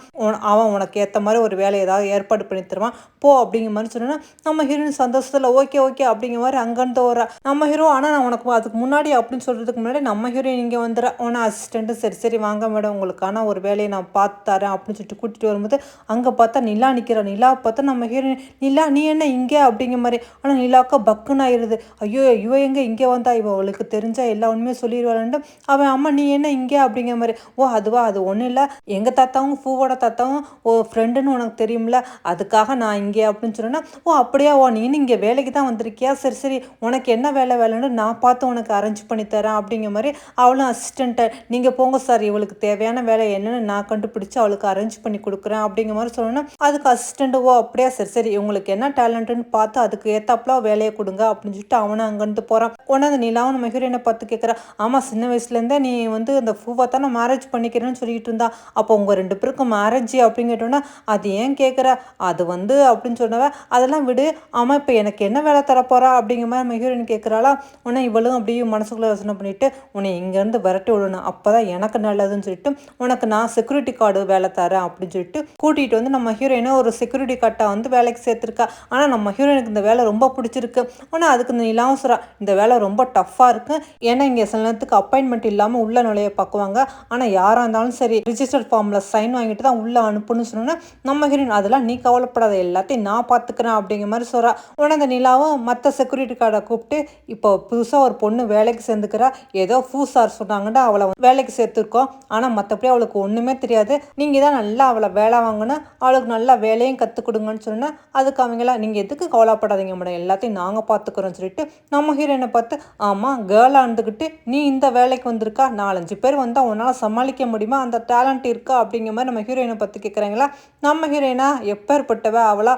S1: அவன் உனக்கு ஏற்ற மாதிரி ஒரு வேலை ஏதாவது ஏற்பாடு பண்ணி தருவான் போ அப்படிங்கிற மாதிரி சொன்னோன்னா நம்ம ஹீரோயின் சந்தோஷத்தில் ஓகே அப்படிங்கிற மாதிரி அங்கேருந்து வரா நம்ம ஹீரோ. ஆனால் நான் உனக்கு அதுக்கு முன்னாடி அப்படின்னு சொல்கிறதுக்கு முன்னாடி நம்ம ஹீரோயின் இங்கே வந்துடுறா. உன அசிஸ்டண்ட்டு சரி வாங்க மேடம் உங்களுக்கான ஒரு வேலையை நான் பார்த்து தரேன் அப்படின்னு சொல்லிட்டு கூட்டிகிட்டு வரும்போது அங்கே பார்த்தா நிலா நிற்கிறான். நிலாவை பார்த்தா நம்ம ஹீரோயின் நிலா நீ என்ன இங்கே அப்படிங்கிற மாதிரி. ஆனால் நிலாவுக்கு பக்குன்னு ஆயிடுது, ஐயோ இவ எங்கே இங்கே வந்தா, அவளுக்கு தெரிஞ்சால் எல்லா உண்மையும் சொல்லிடுவாள்ன்ட்டு அவன் அம்மா நீ என்ன இங்கே அப்படிங்கிற மாதிரி. அதுவா அது ஒன்றும் இல்லை, எங்கள் தாத்தாவும் பூவோட தாத்தாவும் ஃப்ரெண்டுன்னு உனக்கு தெரியும்ல அதுக்காக நான் இங்கே அப்படின்னு சொன்னேன்னா அப்படியா நீனு இங்கே வேலைக்கு தான் வந்திருக்கியா, சரி உனக்கு என்ன வேலைன்னு நான் பார்த்து உனக்கு அரேஞ்ச் பண்ணி தரேன் அப்படிங்கிற மாதிரி. அவளும் அசிஸ்டண்ட்டை நீங்கள் போங்க சார் இவளுக்கு தேவையான வேலை என்னன்னு நான் கண்டுபிடிச்சி அவளுக்கு அரேஞ்ச் பண்ணி கொடுக்குறேன் அப்படிங்கிற மாதிரி சொன்னோன்னா அதுக்கு அசிஸ்டண்ட்டு அப்படியா சரி உங்களுக்கு என்ன டேலண்ட்டுன்னு பார்த்து அதுக்கு ஏற்றாப்புல வேலையை கொடுங்க அப்படின்னு சொல்லிட்டு அவனும் அங்கேருந்து போகிறான். உடனே அந்த நிலாவும் நம்ம ஹீரோயினை பார்த்து கேட்குறா, ஆமாம் சின்ன வயசுலேருந்தே நீ வந்து அந்த பூவை தானே மேரேஜ் பண்ணிக்கிறேன்னு சொல்லிட்டு இருந்தா, அப்போ உங்கள் 2 பேருக்கும் மேரேஜ் அப்படின்னு கேட்டோன்னா அது ஏன் கேட்குற, அது வந்து அப்படின்னு சொன்னவ அதெல்லாம் விடு, ஆமாம் இப்போ எனக்கு என்ன வேலை தரப்போறா அப்படிங்கிற மாதிரி நம்ம ஹீரோயின் கேட்குறாளா. உடனே இவளும் அப்படியே மனசுக்குள்ளே யோசனை பண்ணிவிட்டு உன்னை இங்கேருந்து விரட்டி விடணும் அப்போ தான் எனக்கு நல்லதுன்னு சொல்லிட்டு உனக்கு நான் செக்யூரிட்டி கார்டு வேலை தரேன் அப்படின்னு சொல்லிட்டு கூட்டிகிட்டு வந்து நம்ம ஹீரோயினை ஒரு செக்யூரிட்டி கார்டை வந்து வேலைக்கு சேர்த்துருக்கா. ஆனால் நம்ம ஹீரோயினுக்கு இந்த வேலை ரொம்ப பிடிச்சிருக்கு. ஆனால் அதுக்கு இந்த நிலாவும் சொல்கிறா இந்த வேலை ரொம்ப டஃப்பாக இருக்குது, ஏன்னா இங்கே சில நேரத்துக்கு அப்பாயின்மெண்ட் இல்லாமல் உள்ள நுழைய பார்க்குவாங்க, ஆனால் யாராக இருந்தாலும் சரி ரிஜிஸ்டர் ஃபார்மில் சைன் வாங்கிட்டு தான் உள்ளே அனுப்புன்னு சொன்னோன்னா நம்ம ஹீரோயின் அதெல்லாம் நீ கவலைப்படாத எல்லாத்தையும் நான் பார்த்துக்கிறேன் அப்படிங்கிற மாதிரி சொல்கிறா. உடனே அந்த நிலாவும் மற்ற செக்யூரிட்டி கார்டை கூப்பிட்டு இப்போ புதுசாக ஒரு பொண்ணு வேலைக்கு சேர்ந்துக்கிறா, ஏதோ சார் சொன்னாங்கன்னா அவளை வேலைக்கு சேர்த்துருக்கோம், ஆனால் மற்றபடி அவளுக்கு ஒன்றுமே தெரியாது, நீங்கள் தான் நல்லா அவளை வேலை வாங்கணும், அவளுக்கு நல்லா வேலையும் கற்றுக் கொடுங்கன்னு சொன்னால் அதுக்கு அவங்களாம் நீங்கள் எதுக்கு கவலைப்படாதீங்க மேடம் எல்லாத்தையும் நாங்கள் பார்த்துக்குறோன்னு சொல்லிட்டு நம்ம ஹீரோயினை பார்த்து ஆமாம் கேர்ளாக இருந்துக்கிட்டு நீ இந்த வேலைக்கு வந்திருக்கா, 4-5 பேர் வந்தால் உன்னால் சமாளிக்க முடியுமா, அந்த டேலண்ட் இருக்கா அப்படிங்கிற மாதிரி நம்ம ஹீரோயினை பற்றி கேட்குறாங்களா. நம்ம ஹீரோயினா எப்பேற்பட்டவ அவளா,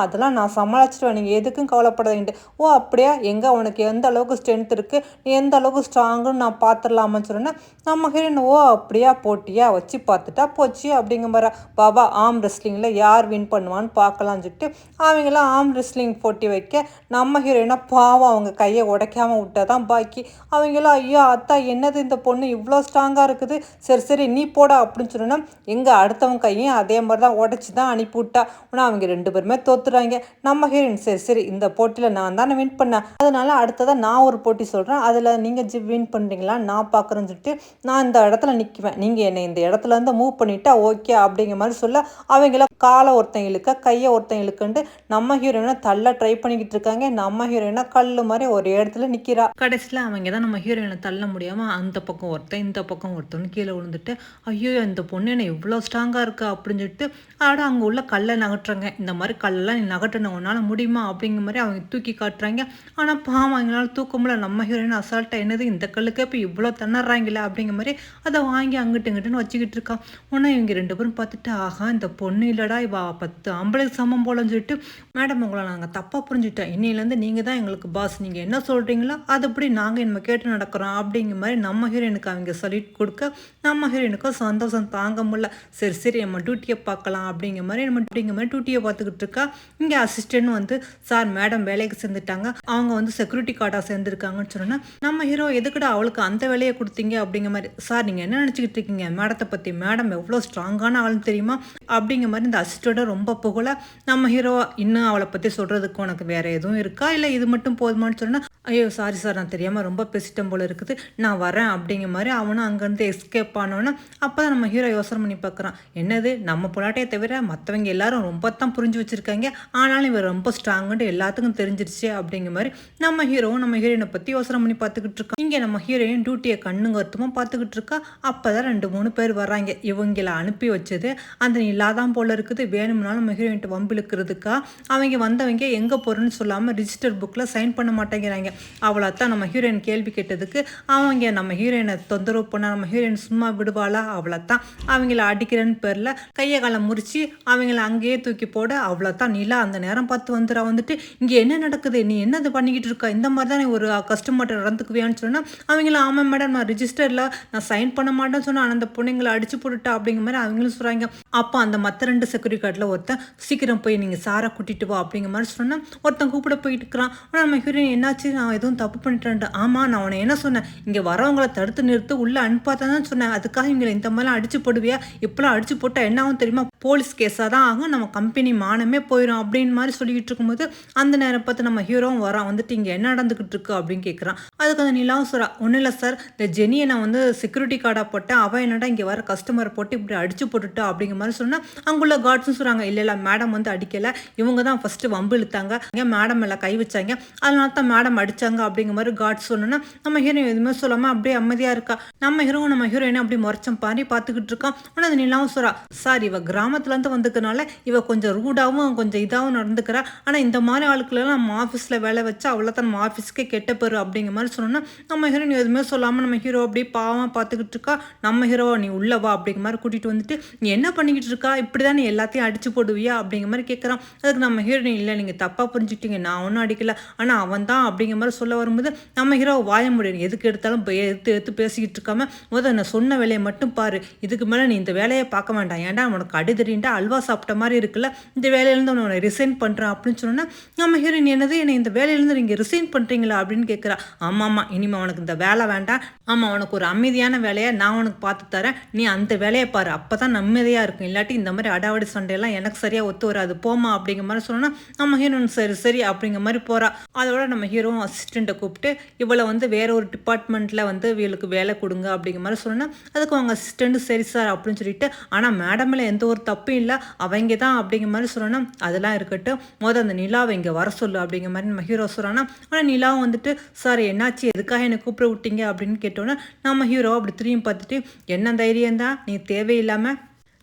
S1: அதெல்லாம் நான் சமாளிச்சிடுவேன் நீங்கள் எதுக்கும் கவலைப்படாதீங்கட்டு. அப்படியா எங்கே உனக்கு எந்த அளவுக்கு ஸ்ட்ரென்த் இருக்குது, நீ எந்த அளவுக்கு ஸ்ட்ராங்குன்னு நான் பார்த்துடலாமான்னு சொன்னேன்னா நம்ம ஹீரோயின் அப்படியா போட்டியா வச்சு பார்த்து பார்த்துட்டா போச்சு அப்படிங்கிற மாதிரி பாபா ஆர்ம் ரெஸ்லிங்கில் யார் வின் பண்ணுவான்னு பார்க்கலான்னு சொல்லிட்டு அவங்களாம் ஆர்ம் ரெஸ்லிங் போட்டி வைக்க நம்ம ஹீரோயினா பாவம் அவங்க கையை உடைக்காம விட்டாதான் பாக்கி. அவங்களாம் ஐயோ அத்தா என்னது இந்த பொண்ணு இவ்வளோ ஸ்ட்ராங்காக இருக்குது, சரி சரி நீ போடா அப்படின்னு சொன்னா எங்கே அடுத்தவங்க கையும் அதே மாதிரி தான் உடச்சி தான் அனுப்பிவிட்டா. ஆனால் அவங்க 2 பேருமே தோத்துறாங்க. நம்ம ஹீரோயின் சரி சரி இந்த போட்டியில் நான் தானே வின் பண்ணேன், அதனால அடுத்ததாக நான் ஒரு போட்டி சொல்கிறேன், அதில் நீங்கள் வின் பண்ணுறீங்களா நான் பார்க்குறேன்னு சொல்லிட்டு நான் இந்த இடத்துல நிற்குவேன், நீங்கள் என்னை இந்த இடத்துல இருந்து மூவ் பண்ணிட்டா ஓகே அப்படிங்கிற மாதிரி சொல்ல அவங்கள காலை ஒருத்தன் இழுக்க கையை ஒருத்தன் இழுக்கண்டு நம்ம ஹீரோயினை தள்ள ட்ரை பண்ணிக்கிட்டு இருக்காங்க. நம்ம ஹீரோயினா கல் மாதிரி ஒரு இடத்துல நிற்கிறா. கடைசியில் அவங்க தான் நம்ம ஹீரோயினை தள்ள முடியாமல் அந்த பக்கம் ஒருத்தன் இந்த பக்கம் ஒருத்தன்னு கீழே விழுந்துட்டு ஐயோ இந்த பொண்ணு என்ன இவ்வளோ ஸ்ட்ராங்காக இருக்கா அப்படின்னு சொல்லிட்டு ஆட அங்கே உள்ள கல்லை நகட்டுறாங்க. இந்த மாதிரி கல்லெல்லாம் நீ நகட்டணும் உன்னால் முடியுமா அப்படிங்கிற மாதிரி அவங்க தூக்கி காட்டுறாங்க. ஆனால் பாவம் அவங்களால தூக்க முடியல. நம்ம ஹீரோயின் அசால்ட்டாக என்னது இந்த கல்லுக்கே இப்போ இவ்வளோ தண்ணறாங்களே அப்படிங்கிற மாதிரி அதை வாங்கி அங்கிட்டு இங்கிட்டுன்னு வச்சுக்கிட்டு இருக்கா. உடனே இவங்க 2 பேரும் பார்த்துட்டு ஆஹா இந்த பொண்ணு இல்லைடா இவா 10 ஆம்பளைக்கு சமம் போலன்னு சொல்லிட்டு மேடம் உங்களை நாங்கள் தப்பாக புரிஞ்சுட்டோம், இன்னிலேருந்து நீங்கள் தான் எங்களுக்கு பாஸ், நீங்கள் என்ன சொல்கிறீங்களோ அதுபடி நாங்கள் நம்ம கேட்டு நடக்கிறோம் அப்படிங்கிற மாதிரி நம்ம ஹீரோயினுக்கு அவங்க சொல்லிட்டு கொடுக்க நம்ம ஹீரோயினுக்கும் சந்தோஷம் தாங்க முடியல. சரி சரி நம்ம டியூட்டியை பார்க்கலாம் அப்படிங்கிற மாதிரி நம்ம டியூட்டியை பார்த்துக்கிட்டு இருக்கா. இங்கே அசிஸ்டன்ட் வந்து சார் மேடம் வேலைக்கு சேர்ந்துட்டாங்க, அவங்க வந்து செக்யூரிட்டி கார்டாக சேர்ந்துருக்காங்கன்னு சொன்னோன்னா நம்ம ஹீரோ எதுக்குடா அவளுக்கு அந்த வேலையை கொடுத்தீங்க அப்படிங்கிற மாதிரி சார் நீங்கள் என்ன நினச்சிக்கிட்டு இருக்கீங்க மேடத்தை பற்றி, மேடம் எவ்வளோ ஸ்ட்ராங்கான ஆள்னு தெரியுமா அப்படிங்கிற மாதிரி இந்த அசிஸ்டோட ரொம்ப புகழ நம்ம ஹீரோ இன்னும் அவளை பற்றி சொல்கிறதுக்கு உனக்கு வேறு எதுவும் இருக்கா இல்லை இது மட்டும் போதுமான்னு சொன்னால் ஐயோ சாரி சார் நான் தெரியாமல் ரொம்ப பேசிட்டேன் போல இருக்குது நான் வரேன் அப்படிங்கிற மாதிரி அவனும் அங்கேருந்து எஸ்கேப் ஆனோன்னு அப்போ தான் நம்ம ஹீரோ யோசனை பண்ணி பார்க்குறான், என்னது நம்ம பொண்டாட்டியை தவிர மற்றவங்க எல்லாரும் ரொம்ப தான் புரிஞ்சு வச்சுருக்காங்க, ஆனாலும் இவர் ரொம்ப ஸ்ட்ராங்குன்ட்டு எல்லாத்துக்கும் தெரிஞ்சிருச்சு அப்படிங்கிற மாதிரி நம்ம ஹீரோவும் நம்ம ஹீரோயினை பற்றி யோசனை பண்ணி பார்த்துக்கிட்டு இருக்கோம். இங்கே நம்ம ஹீரோயின் டியூட்டியை கண்ணுங்க வருத்தமாக பார்த்துக்கிட்டு இருக்கா. அப்போ தான் 2-3 பேர் வர்றாங்க. இவங்களை அனுப்பி வச்சது அந்த நிலாதான் போல இருக்குது, வேணும்னாலும் நம்ம ஹீரோயின்ட்டு வம்பிழுக்கிறதுக்கா அவங்க வந்தவங்க எங்கே போகிறேன்னு சொல்லாமல் ரிஜிஸ்டர் புக்கில் சைன் பண்ண மாட்டேங்கிறாங்க. அவளைத்தான் நம்ம ஹீரோயின் கேள்வி கேட்டதுக்கு அவங்க நம்ம ஹீரோயினை தொந்தரவு பண்ண நம்ம ஹீரோயின் சும்மா விடுவாளா, அவளைத்தான் அவங்கள அடிக்கிறேன்னு பேரில் கையை காலை முறிச்சு அவங்கள அங்கேயே தூக்கி போட அவ்வளோத்தான் நிலா அந்த நேரம் பார்த்து வந்துட்டு இங்கே என்ன நடக்குது, நீ என்னது பண்ணிக்கிட்டு இருக்கா, இந்த மாதிரி தான் ஒரு கஸ்டமர்கிட்ட நடந்துக்குவியான்னு சொன்னால் அவங்கள ஆமாம் மேடம் நான் ரிஜிஸ்டரில் நான் சைன் பண்ண மாட்டேன்னு சொன்னால் அந்த பொண்ணுங்களை அடிச்சு போட்டுட்டா அப்படிங்கிற மாதிரி அவங்களும் சொல்கிறாங்க. அப்போ அந்த மற்ற 2 செக்யூரிட்டி கார்டில் ஒருத்தன் சீக்கிரம் போய் நீங்கள் சாரை கூட்டிகிட்டு வா அப்படிங்கிற மாதிரி சொன்னால் ஒருத்தன் கூப்பிட போயிட்டு இருக்கிறான். ஆனால் நம்ம ஹீரோயின் என்னாச்சு நான் எதுவும் தப்பு பண்ணிட்டேன், ஆமாம் நான் உன்னை என்ன சொன்னேன் இங்கே வரவங்களை தடுத்து நிறுத்து உள்ளே அனுப்பாதான் சொன்னேன், அதுக்காக இவங்களை இந்த மாதிரிலாம் அடிச்சு போடுவியா, இப்போலாம் அடிச்சு போட்டால் என்ன ஆகும் தெரியுமா, போலீஸ் கேஸாக தான் ஆகும், நம்ம கம்பெனி மானமே போயிடும் அப்படின்னு மாதிரி சொல்லிக்கிட்டு இருக்கும்போது அந்த நேரம் பார்த்து நம்ம ஹீரோவும் வரான். வந்துட்டு இங்கே என்ன நடந்துக்கிட்டு இருக்கு அப்படின்னு கேட்குறான். அதுக்கு அந்த நிலாவும் சொல்கிறா, ஒன்றும் இல்லை சார் இந்த ஜெனியை நான் வந்து செக்யூரிட்டி கார்டாக போட்டேன், அவள் என்னடா இங்கே வர கஸ்டமரை போட்டு இப்படி அடிச்சு போட்டுட்டா அப்படிங்கிற மாதிரி சொன்னால் அங்குள்ள கார்ட்ஸும் சொல்கிறாங்க இல்லை மேடம் வந்து அடிக்கலை, இவங்க தான் ஃபஸ்ட்டு வம்பு இழுத்தாங்க, மேடம் எல்லாம் கை வச்சாங்க அதனால தான் மேடம் அடித்தாங்க அப்படிங்கிற மாதிரி கார்ட்ஸ் சொன்னோன்னா நம்ம ஹீரோயின் எதுவுமே சொல்லாமல் அப்படியே அமைதியாக இருக்கா. நம்ம ஹீரோவும் நம்ம ஹீரோயினை அப்படி முறைச்சம் பாரி பார்த்துக்கிட்டு இருக்கோம். ஆனால் அந்த நிலாவும் சொல்கிறா, சார் இவ கிராமத்துலேருந்து வந்துக்கிறனால இவ கொஞ்சம் ரூடாகவும் கொஞ்சம் இதாகவும் நடந்துக்கிறா, ஆனால் இந்த மாதிரி ஆளுக்குலாம் நம்ம ஆஃபீஸில் வேலை வச்சா அவ்வளோ தான் நம்ம ஆஃபீஸ்க்கே கெட்ட பேர் அப்படிங்கிற மாதிரி சொன்னோன்னா நம்ம ஹீரோயின் எதுவுமே சொல்லாமல் நம்ம ஹீரோ அப்படியே பாவமாக பார்த்துக்கிட்டு இருக்கா. நம்ம ஹீரோ நீ உள்ளவா அப்படிங்கிற மாதிரி கூட்டிகிட்டு வந்துட்டு நீ என்ன பண்ணிக்கிட்டு இருக்கா, இப்படி தான் நீ எல்லாத்தையும் அடிச்சு போடுவியா அப்படிங்கிற மாதிரி கேட்குறான். அதுக்கு நம்ம ஹீரோயின் இல்லை நீங்கள் தப்பாக புரிஞ்சுக்கிட்டீங்க, நான் ஒன்றும் அடிக்கல, ஆனால் அவன் தான் அப்படிங்கிற மாதிரி சொல்ல வரும்போது நம்ம ஹீரோ வாய முடியும் எதுக்கு எடுத்தாலும் எடுத்து பேசிக்கிட்டு இருக்காம முதல்ல நான் சொன்ன வேலையை மட்டும் பாரு, இதுக்கு மேலே நீ இந்த வேலையை பார்க்க வேண்டாம், ஏன்டா உனக்கு அடிதறின்டா அல்வா சாப்பிட்ட மாதிரி இருக்குல்ல, இந்த வேலையிலேருந்து உன்னை ரிசைன் பண்ணுறேன் அப்படின்னு சொன்னா நம்ம ஹீரோயின் என்னது என்னை இந்த வேலையிலேருந்து நீங்கள் ரிசைன் பண்ணுறீங்களா அப்படின்னு கேட்குறா. ஆமாம்மா இனிமேல் உனக்கு இந்த வேலை வேண்டாம், ஆமாம் உனக்கு ஒரு அமைதியான வேலையை நான் உனக்கு பார்த்து தரேன், நீ அந்த வேலையை பாரு அப்போ தான் நிம்மதியாக இருக்கும், இல்லாட்டி இந்த மாதிரி அடாவடி சண்டையெல்லாம் எனக்கு சரியாக ஒத்து வராது போமா அப்படிங்கிற மாதிரி சொன்னால் நம்ம ஹீரோயின் சரி சரி அப்படிங்கிற மாதிரி போகிறா. அதோட நம்ம ஹீரோவும் அசிஸ்டண்ட்டை கூப்பிட்டு இவளை வந்து வேற ஒரு டிபார்ட்மெண்ட்டில் வந்து இவளுக்கு வேலை கொடுங்க அப்படிங்கிற மாதிரி சொன்னால் அதுக்கு அவங்க அசிஸ்டண்ட்டு சரி சார் அப்படின்னு சொல்லிட்டு ஆனால் மேடமில் எந்த ஒரு தப்பும் இல்லை அவங்க தான் அப்படிங்கிற மாதிரி சொல்லணும். அதெல்லாம் இருக்கட்டும் அந்த நிலாவை இங்கே வர சொல்லு அப்படிங்கிற மாதிரி நம்ம ஹீரோ சொல்கிறான்னா ஆனால் நிலாவும் வந்துட்டு சார் என்னாச்சு எதுக்காக என்னை கூப்பிட விட்டீங்க அப்படின்னு கேட்டோன்னா நம்ம ஹீரோ அப்படி திரும்பி பார்த்துட்டு என்ன தைரியம் தான் நீ தேவையில்லாமல்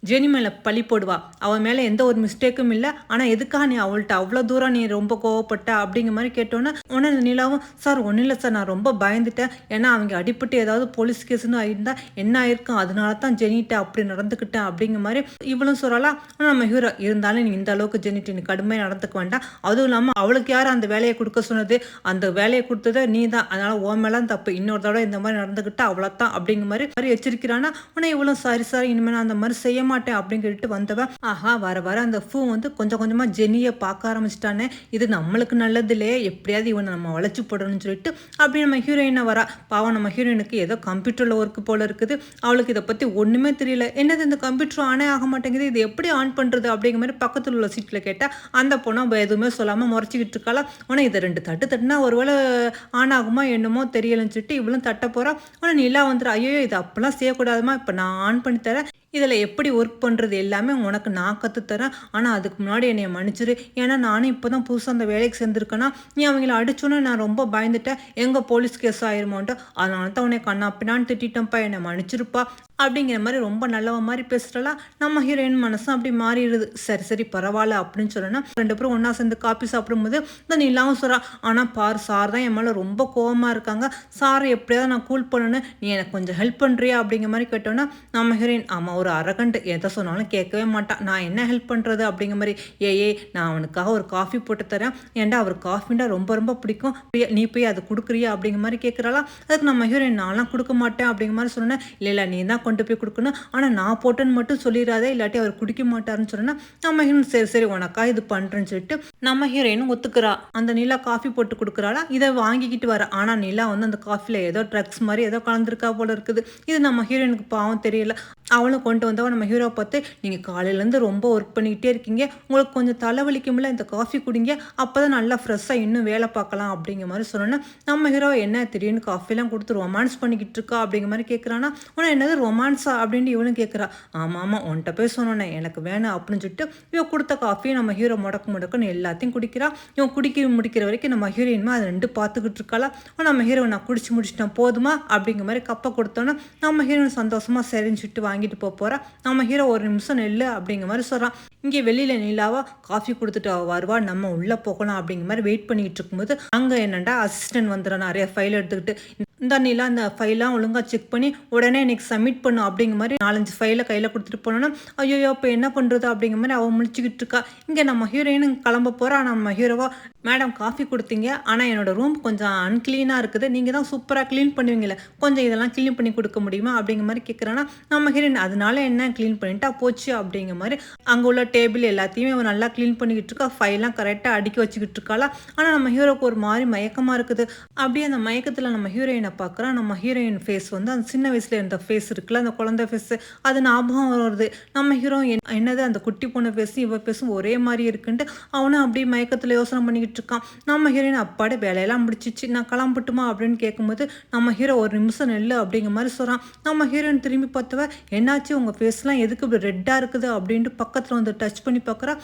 S1: ஜெனி மேலே பழி போடுவா. அவன் மேலே எந்த ஒரு மிஸ்டேக்கும் இல்லை, ஆனால் எதுக்காக நீ அவள்கிட்ட அவ்வளோ தூரம் நீ ரொம்ப கோவப்பட்ட அப்படிங்கிற மாதிரி கேட்டோன்னே உடனே நிலாவும், சார் ஒன்றும் இல்லை சார், நான் ரொம்ப பயந்துட்டேன். ஏன்னா அவங்க அடிப்பட்டு ஏதாவது போலீஸ் கேஸ்ன்னு ஆயிருந்தா என்ன ஆயிருக்கும், அதனால தான் ஜெனிட்ட அப்படி நடந்துக்கிட்டேன் அப்படிங்கிற மாதிரி இவளும் சொல்லலாம். ஆனால் நம்ம ஹீரோ இருந்தாலும் நீ இந்த அளவுக்கு ஜெனிட்ட நீ கடுமையாக நடந்துக்க வேண்டாம். அதுவும் இல்லாமல் அவளுக்கு யார் அந்த வேலையை கொடுக்க சொன்னது, அந்த வேலையை கொடுத்ததை நீ தான், அதனால உன் மேலாம் தப்பு, இன்னொரு தடவை இந்த மாதிரி நடந்துக்கிட்டா அவ்வளோதான் அப்படிங்கிற மாதிரி எச்சரிக்கிறானா. உடனே இவளும் சாரி சார், இனிமேல் நான் அந்த மாதிரி செய்ய மாட்டேன் அப்படின்னு சொல்லிட்டு வந்தவன், ஆஹா வர வர அந்த ஃபூ வந்து கொஞ்சம் கொஞ்சமாக ஜெனியை பார்க்க ஆரம்பிச்சிட்டானே, இது நம்மளுக்கு நல்லது இல்லையே, எப்படியாவது இவனை நம்ம வளைச்சு போடணும்னு சொல்லிட்டு அப்படி நம்ம ஹீரோயினை வரா. பாவம் நம்ம ஹீரோயினுக்கு ஏதோ கம்ப்யூட்டரில் ஒர்க்கு போல இருக்குது, அவளுக்கு இதை பற்றி ஒன்றுமே தெரியல. என்னது இந்த கம்ப்யூட்டர் ஆனே ஆக மாட்டேங்குது, இது எப்படி ஆன் பண்ணுறது அப்படிங்கிற மாதிரி பக்கத்தில் உள்ள சீட்டில் கேட்டால் அந்த பொண்ணை எதுவுமே சொல்லாமல் முறைச்சிக்கிட்டு இருக்காளா. ஆனால் இதை 2 தட்டு தட்டுனா ஒருவேளை ஆன் ஆகுமா என்னமோ தெரியலன்னு சொல்லிட்டு இவளும் தட்ட போகிறா. ஆனால் நிலா வந்துடும், ஐயோ இது அப்பெல்லாம் செய்யக்கூடாதுமா, இப்போ நான் ஆன் பண்ணி தரேன், இதில் எப்படி ஒர்க் பண்ணுறது எல்லாமே உனக்கு நான் கற்றுத்தரேன், ஆனால் அதுக்கு முன்னாடி என்னை மன்னிச்சிரு, ஏன்னா நானும் இப்போ தான் புதுசாக அந்த வேலைக்கு சேர்ந்துருக்கேன்னா நீ அவங்கள அடிச்சோன்னே நான் ரொம்ப பயந்துட்டேன், எங்கே போலீஸ் கேஸ் ஆயிருமோன்ட்டு, அதனால தான் உன்னை கண்ணா பின்னான்னு திட்டேன்ப்பா, என்னை மன்னிச்சிருப்பா அப்படிங்கிற மாதிரி ரொம்ப நல்லவ மாதிரி பேசுகிறலாம். நம்ம ஹீரோயின் மனசும் அப்படி மாறிடுது. சரி சரி பரவாயில்ல அப்படின்னு சொல்லணும். 2 பேரும் ஒன்றா சேர்ந்து காப்பி சாப்பிடும்போது இந்த நிலாவும் சொல்கிறா, ஆனால் பார் சார் தான் என் மேலே ரொம்ப கோவமாக இருக்காங்க, சாரை எப்படியாவது நான் கூல் பண்ணணும், நீ எனக்கு கொஞ்சம் ஹெல்ப் பண்ணுறியா அப்படிங்கிற மாதிரி கேட்டோன்னா நம்ம ஹீரோயின், ஆமாம் ஒரு அரகண்ட், எதை சொன்னாலும் கேட்கவே மாட்டான், நான் என்ன ஹெல்ப் பண்ணுறது அப்படிங்கிற மாதிரி, ஏய் நான் அவனுக்காக ஒரு காஃபி போட்டு தரேன், ஏன்டா அவர் காஃபின்டா ரொம்ப ரொம்ப பிடிக்கும், நீ போய் அதை கொடுக்குறியா அப்படிங்கிற மாதிரி கேட்குறாளா. அதுக்கு நம்ம ஹீரோயின் நான்லாம் கொடுக்க மாட்டேன் அப்படிங்கிற மாதிரி சொன்னேன். இல்லை நீ தான் கொண்டு போய் கொடுக்கணும், ஆனால் நான் போட்டேன்னு மட்டும் சொல்லிடாதே, இல்லாட்டி அவர் குடிக்க மாட்டாருன்னு சொன்னா நம்ம ஹீரோயின் சரி சரி உனக்கா இது பண்ணுறேன்னு சொல்லிட்டு நம்ம ஹீரோயின் ஒத்துக்கிறா. அந்த நிலா காஃபி போட்டு கொடுக்குறாளா, இதை வாங்கிக்கிட்டு வர. ஆனால் நிலா வந்து அந்த காஃபியில் ஏதோ ட்ரக்ஸ் மாதிரி ஏதோ கலந்துருக்கா போல இருக்குது. இது நம்ம ஹீரோயினுக்கு பாவம் தெரியல. அவளும் கொண்டு வந்தவன் நம்ம ஹீரோ பார்த்து, நீங்கள் காலையிலேருந்து ரொம்ப ஒர்க் பண்ணிக்கிட்டே இருக்கீங்க, உங்களுக்கு கொஞ்சம் தலைவலிக்கும்ல, இந்த காஃபி குடிங்க, அப்போ தான் நல்லா ஃப்ரெஷ்ஷாக இன்னும் வேலை பார்க்கலாம் அப்படிங்கிற மாதிரி சொன்னோன்னா நம்ம ஹீரோ என்ன திடீர்னு காஃபிலாம் கொடுத்து ரொமான்ஸ் பண்ணிக்கிட்டு இருக்கா அப்படிங்கிற மாதிரி கேட்குறான்னா, உன்னை என்னது ரொமான்ஸா அப்படின்னு இவனும் கேட்குறா. ஆமாம் உன்கிட்ட போய் சொன்னோன்னே எனக்கு வேணும் அப்படின்னு சொல்லிட்டு இவன் கொடுத்த காஃபியை நம்ம ஹீரோ முடக்குன்னு எல்லாத்தையும் குடிக்கிறா. இவன் குடிக்க முடிக்கிற வரைக்கும் நம்ம ஹீரோயின்மா அதை 2 பார்த்துக்கிட்டு இருக்காளா. நம்ம ஹீரோ நான் குடிச்சு முடிச்சிட்டேன் போதுமா அப்படிங்கிற மாதிரி கப்பை கொடுத்தோன்னா நம்ம ஹீரோயின் சந்தோஷமாக சரின்னு சொல்லிட்டு வாங்கிட்டு போகிறா. நம்ம ஹீரோ ஒரு நிமிஷம் நெல்லு அப்படிங்கிற மாதிரி சொல்கிறான். இங்கே வெளியில் நிலாவா காஃபி கொடுத்துட்டு வருவா, நம்ம உள்ளே போகலாம் அப்படிங்கிற மாதிரி வெயிட் பண்ணிக்கிட்டு இருக்கும்போது அங்கே என்னண்டா அசிஸ்டன்ட் வந்துடும் நிறைய ஃபைல் எடுத்துக்கிட்டு, இந்த நிலா அந்த ஃபைலாம் ஒழுங்காக செக் பண்ணி உடனே எனக்கு சப்மிட் பண்ணும் அப்படிங்கிற மாதிரி 4-5 ஃபைலை கையில் கொடுத்துட்டு போனோன்னா, ஐயோ இப்போ என்ன பண்ணுறது அப்படிங்கிற மாதிரி அவன் முடிச்சுக்கிட்டு இருக்கா. இங்கே நம்ம ஹீரோயின் கிளம்ப போகிறா. நம்ம ஹீரோவா, மேடம் காஃபி கொடுத்தீங்க, ஆனால் என்னோட ரூம் கொஞ்சம் அன்க்ளீனாக இருக்குது, நீங்கள் தான் சூப்பராக க்ளீன் பண்ணுவீங்களே, கொஞ்சம் இதெல்லாம் க்ளீன் பண்ணி கொடுக்க முடியுமா அப்படிங்கிற மாதிரி கேட்குறான்னா நம்ம ஹீரோயின் அதனால என்ன க்ளீன் பண்ணிட்டா போச்சு அப்படிங்கிற மாதிரி அங்கே உள்ள டேபிள் எல்லாத்தையுமே அவன் நல்லா க்ளீன் பண்ணிக்கிட்டு இருக்கா. ஃபைலாம் கரெக்டாக அடுக்கி வச்சுக்கிட்டு இருக்காளா. ஆனால் நம்ம ஹீரோக்கு ஒரு மாதிரி மயக்கமாக இருக்குது. அப்படியே அந்த மயக்கத்தில் நம்ம ஹீரோயினை பார்க்குறான். நம்ம ஹீரோயின் ஃபேஸ் வந்து அந்த சின்ன வயசில் இருந்த ஃபேஸ் இருக்குல்ல, அந்த குழந்தை ஃபேஸ், அது ஞாபகம் வருது. நம்ம ஹீரோ என்னது அந்த குட்டி பொண்ணு ஃபேஸும் இவ ஃபேஸும் ஒரே மாதிரி இருக்குன்ட்டு அவனும் அப்படியே மயக்கத்தில் யோசனை பண்ணிக்கிட்டு இருக்கான். நம்ம ஹீரோயின் அப்பாடு வேலையெல்லாம் முடிச்சிச்சு, நான் கிளம்பட்டுமா அப்படின்னு கேட்கும்போது நம்ம ஹீரோ ஒரு நிமிஷம் நெல்லு அப்படிங்கிற மாதிரி சொல்கிறான். நம்ம ஹீரோயின் திரும்பி பார்த்தவ, என்னாச்சு உங்கள் ஃபேஸ்லாம் எதுக்கு இப்படி ரெட்டாக இருக்குது அப்படின்ட்டு பக்கத்தில் வந்து டச் பண்ணி பார்க்குறா.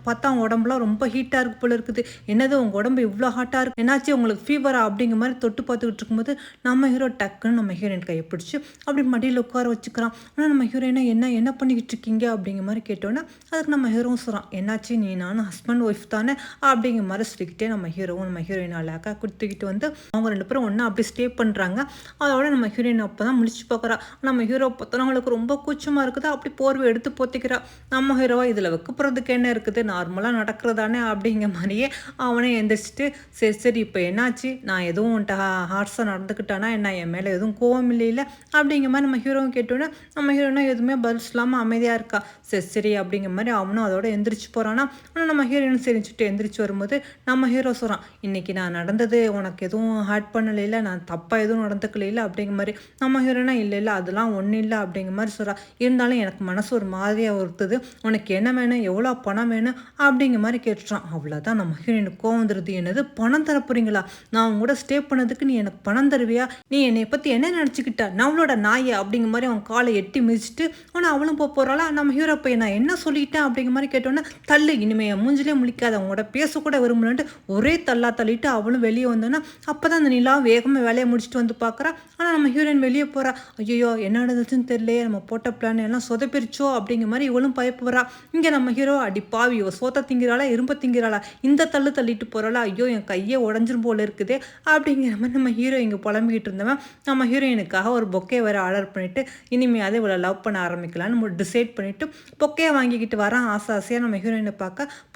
S1: பார்த்தா உடம்புலாம் ரொம்ப ஹீட்டாக இருக்கு போல இருக்குது. என்னது உங்கள் உடம்பு இவ்வளோ ஹாட்டாக இருக்குது, என்னாச்சு உங்களுக்கு ஃபீவரா அப்படிங்கிற மாதிரி தொட்டு பார்த்துக்கிட்டு இருக்கும்போது நம்ம ஹீரோ டக்குன்னு நம்ம ஹீரோயின் கையை பிடிச்சி அப்படி மடியில் உட்கார வச்சுக்கிறான். ஆனால் நம்ம ஹீரோயினை என்ன பண்ணிக்கிட்டு இருக்கீங்க அப்படிங்கிற மாதிரி கேட்டோன்னே அதுக்கு நம்ம ஹீரோவும் சொல்கிறான், என்னாச்சு நீ நானும் ஹஸ்பண்ட் ஒய்ஃப் தானே அப்படிங்கிற மாதிரி சொல்லிக்கிட்டே நம்ம ஹீரோவும் நம்ம ஹீரோயின் அழகாக கொடுத்துக்கிட்டு வந்து அவங்க 2 பேரும் ஒன்றா அப்படி ஸ்டே பண்ணுறாங்க. அதோட நம்ம ஹீரோயின் அப்போ தான் முடிச்சு பார்க்குறா. நம்ம ஹீரோ பார்த்தவங்களுக்கு ரொம்ப கூச்சமாக இருக்குது, அப்படி போர்வை எடுத்து போத்திக்கிறா. நம்ம ஹீரோவா இதில் வைக்கப்படுறதுக்கு என்ன இருக்குது, நார்மலாக நடக்கிறதானே அப்படிங்கிற மாதிரியே அவனே எந்திரிச்சிட்டு சரி சரி இப்போ என்னாச்சு, நான் எதுவும் ஹார்ட்ஸாக நடந்துக்கிட்டானா என்ன, என் மேலே எதுவும் கோவம் இல்லையில அப்படிங்கிற மாதிரி நம்ம ஹீரோவும் கேட்டோன்னே நம்ம ஹீரோனா எதுவுமே பதில் சொல்லாமல் அமைதியாக இருக்கா. சரி சரி அப்படிங்கிற மாதிரி அவனும் அதோட எந்திரிச்சு போகிறான்னா. ஆனால் நம்ம ஹீரோயின் சரிச்சுட்டு எந்திரிச்சு வரும்போது நம்ம ஹீரோ சொல்கிறான், இன்றைக்கி நான் நடந்தது உனக்கு எதுவும் ஹார்ட் பண்ணலையில, நான் தப்பாக எதுவும் நடந்துக்கலையில அப்படிங்கிற மாதிரி. நம்ம ஹீரோனா இல்லை அதெல்லாம் ஒன்றும் இல்லை அப்படிங்கிற மாதிரி சொல்கிறா. இருந்தாலும் எனக்கு மனசு ஒரு மாதிரியாக ஒருத்துது, உனக்கு என்ன வேணும், எவ்வளோ பணம் வேணும் அப்படிங்கிற மாதிரி கேட்டுட்டான். அவ்வளோதான் நம்ம ஹீரோயினுக்கு கோவம் வந்துருது. என்னது பணம் தர போறீங்களா? நான் உங்க கூட ஸ்டே பண்ணதுக்கு நீ எனக்கு பணம் தருவியா? நீ என்னை பற்றி என்ன நினச்சிக்கிட்ட? நம்மளோட நாயை அப்படிங்கிற மாதிரி அவன் காலை எட்டி மிதிச்சுட்டு ஆனால் அவளும் போகிறாளா. நம்ம ஹீரோ போய் நான் என்ன சொல்லிட்டேன் அப்படிங்கிற மாதிரி கேட்டோன்னே தள்ளு, இனிமே என் மூஞ்சிலே முழிக்காத, அவங்களோட பேசக்கூட விரும்பலன்ட்டு ஒரே தள்ளிட்டு அவளும் வெளியே வந்தோன்னா அப்போ தான் அந்த நிலா வேகமாக வேலையை முடிச்சுட்டு வந்து பார்க்குறா. ஆனால் நம்ம ஹீரோயின் வெளியே போகிறா. ஐயோ என்ன நடந்துச்சுன்னு தெரியலையே, நம்ம போட்ட பிளான் எல்லாம் சொதப்பிரிச்சோ அப்படிங்கிற மாதிரி இவளும் பயப்புறா. இங்கே நம்ம ஹீரோ அடி பாவி, இவ சோத்த திங்கிறாளா இரும்ப திங்கிறாளா, இந்த தள்ளிட்டு போகிறாளா, ஐயோ என் கையே உடஞ்சிரும் போல இருக்குதே அப்படிங்கிற மாதிரி நம்ம ஹீரோ இங்கே புலம்பிக்கிட்டு இருந்தவன் நம்ம ஹீரோயினுக்காக ஒரு பொக்கே வேறு ஆர்டர் பண்ணிவிட்டு இனிமேல் அதை இவ்வளோ லவ் பண்ண ஆரம்பிக்கலான்னு டிசைட் பண்ணிவிட்டு பொக்கே வாங்கிக்கிட்டு வரான். ஆசையாக நம்ம ஹீரோயினை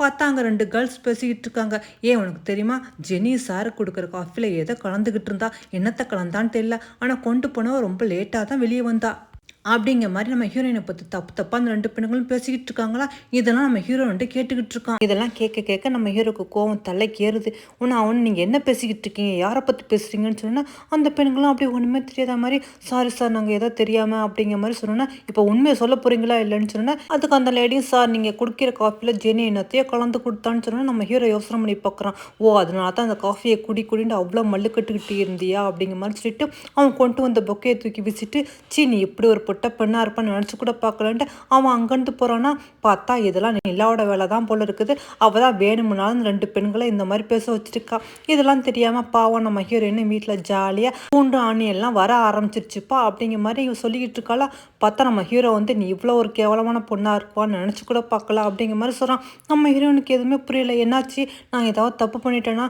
S1: பார்த்தா அங்கே 2 கேர்ள்ஸ் பேசிக்கிட்டு இருக்காங்க. ஏன் உனக்கு தெரியுமா, ஜெனி சாரு கொடுக்குற காஃபியில் எதை கலந்துக்கிட்டு இருந்தா, என்னத்தை கலந்தான்னு தெரியல, ஆனால் கொண்டு போனவ ரொம்ப லேட்டாக தான் வெளியே வந்தா அப்படிங்கிற மாதிரி நம்ம ஹீரோயினை பற்றி தப்பாக அந்த 2 பெண்களும் பேசிக்கிட்டு இருக்காங்களா. இதெல்லாம் நம்ம ஹீரோ கேட்டுக்கிட்டு இருக்கான். இதெல்லாம் கேட்க நம்ம ஹீரோக்கு கோவம் தலைக்கு ஏறுது. அவன் நீங்கள் என்ன பேசிக்கிட்டு இருக்கீங்க, யாரை பற்றி பேசுகிறீங்கன்னு சொன்னால் அந்த பெண்களும் அப்படி ஒன்றுமே தெரியாத மாதிரி சாரி சார் நாங்கள் ஏதோ தெரியாமல் அப்படிங்கிற மாதிரி சொன்னோன்னா இப்போ உண்மையை சொல்ல போகிறீங்களா இல்லைன்னு சொன்னால் அதுக்கு அந்த லேடியும் சார் நீங்கள் குடிக்கிற காஃபியில் ஜெனி என்னத்தையோ கலந்து கொடுத்தான்னு சொன்னால் நம்ம ஹீரோ யோசனை பண்ணி பார்க்குறான். ஓ அதனால தான் அந்த காஃபியை குடின்னு அவ்வளோ மல்லுக்கட்டுக்கிட்டு இருந்தியா அப்படிங்கிற மாதிரி சொல்லிட்டு அவன் கொண்டு வந்த பொக்கையை தூக்கி வீசிட்டு சீ நீ இப்படி ஒரு பொட்ட பெண்ணாக இருப்பான்னு நினச்சி கூட பார்க்கலன்ட்டு அவன் அங்கேருந்து போகிறான்னா பார்த்தா இதெல்லாம் நிலாவோட வேலை தான் போல இருக்குது. அவள் தான் வேணுமுன்னாலும் 2 பெண்களை இந்த மாதிரி பேச வச்சுருக்கா. இதெல்லாம் தெரியாமல் பாவம் நம்ம ஹீரோயின் வீட்டில் ஜாலியாக பூண்டு ஆணியெல்லாம் வர ஆரம்பிச்சிருச்சுப்பா அப்படிங்கிற மாதிரி இவன் சொல்லிக்கிட்டு இருக்காளா. பார்த்தா நம்ம ஹீரோ நீ இவ்வளோ ஒரு கேவலமான பொண்ணாக இருப்பான்னு நினச்சி கூட பார்க்கல அப்படிங்கிற மாதிரி சொல்கிறான். நம்ம ஹீரோனுக்கு எதுவுமே புரியல. என்னாச்சு, நான் ஏதாவது தப்பு பண்ணிட்டேன்னா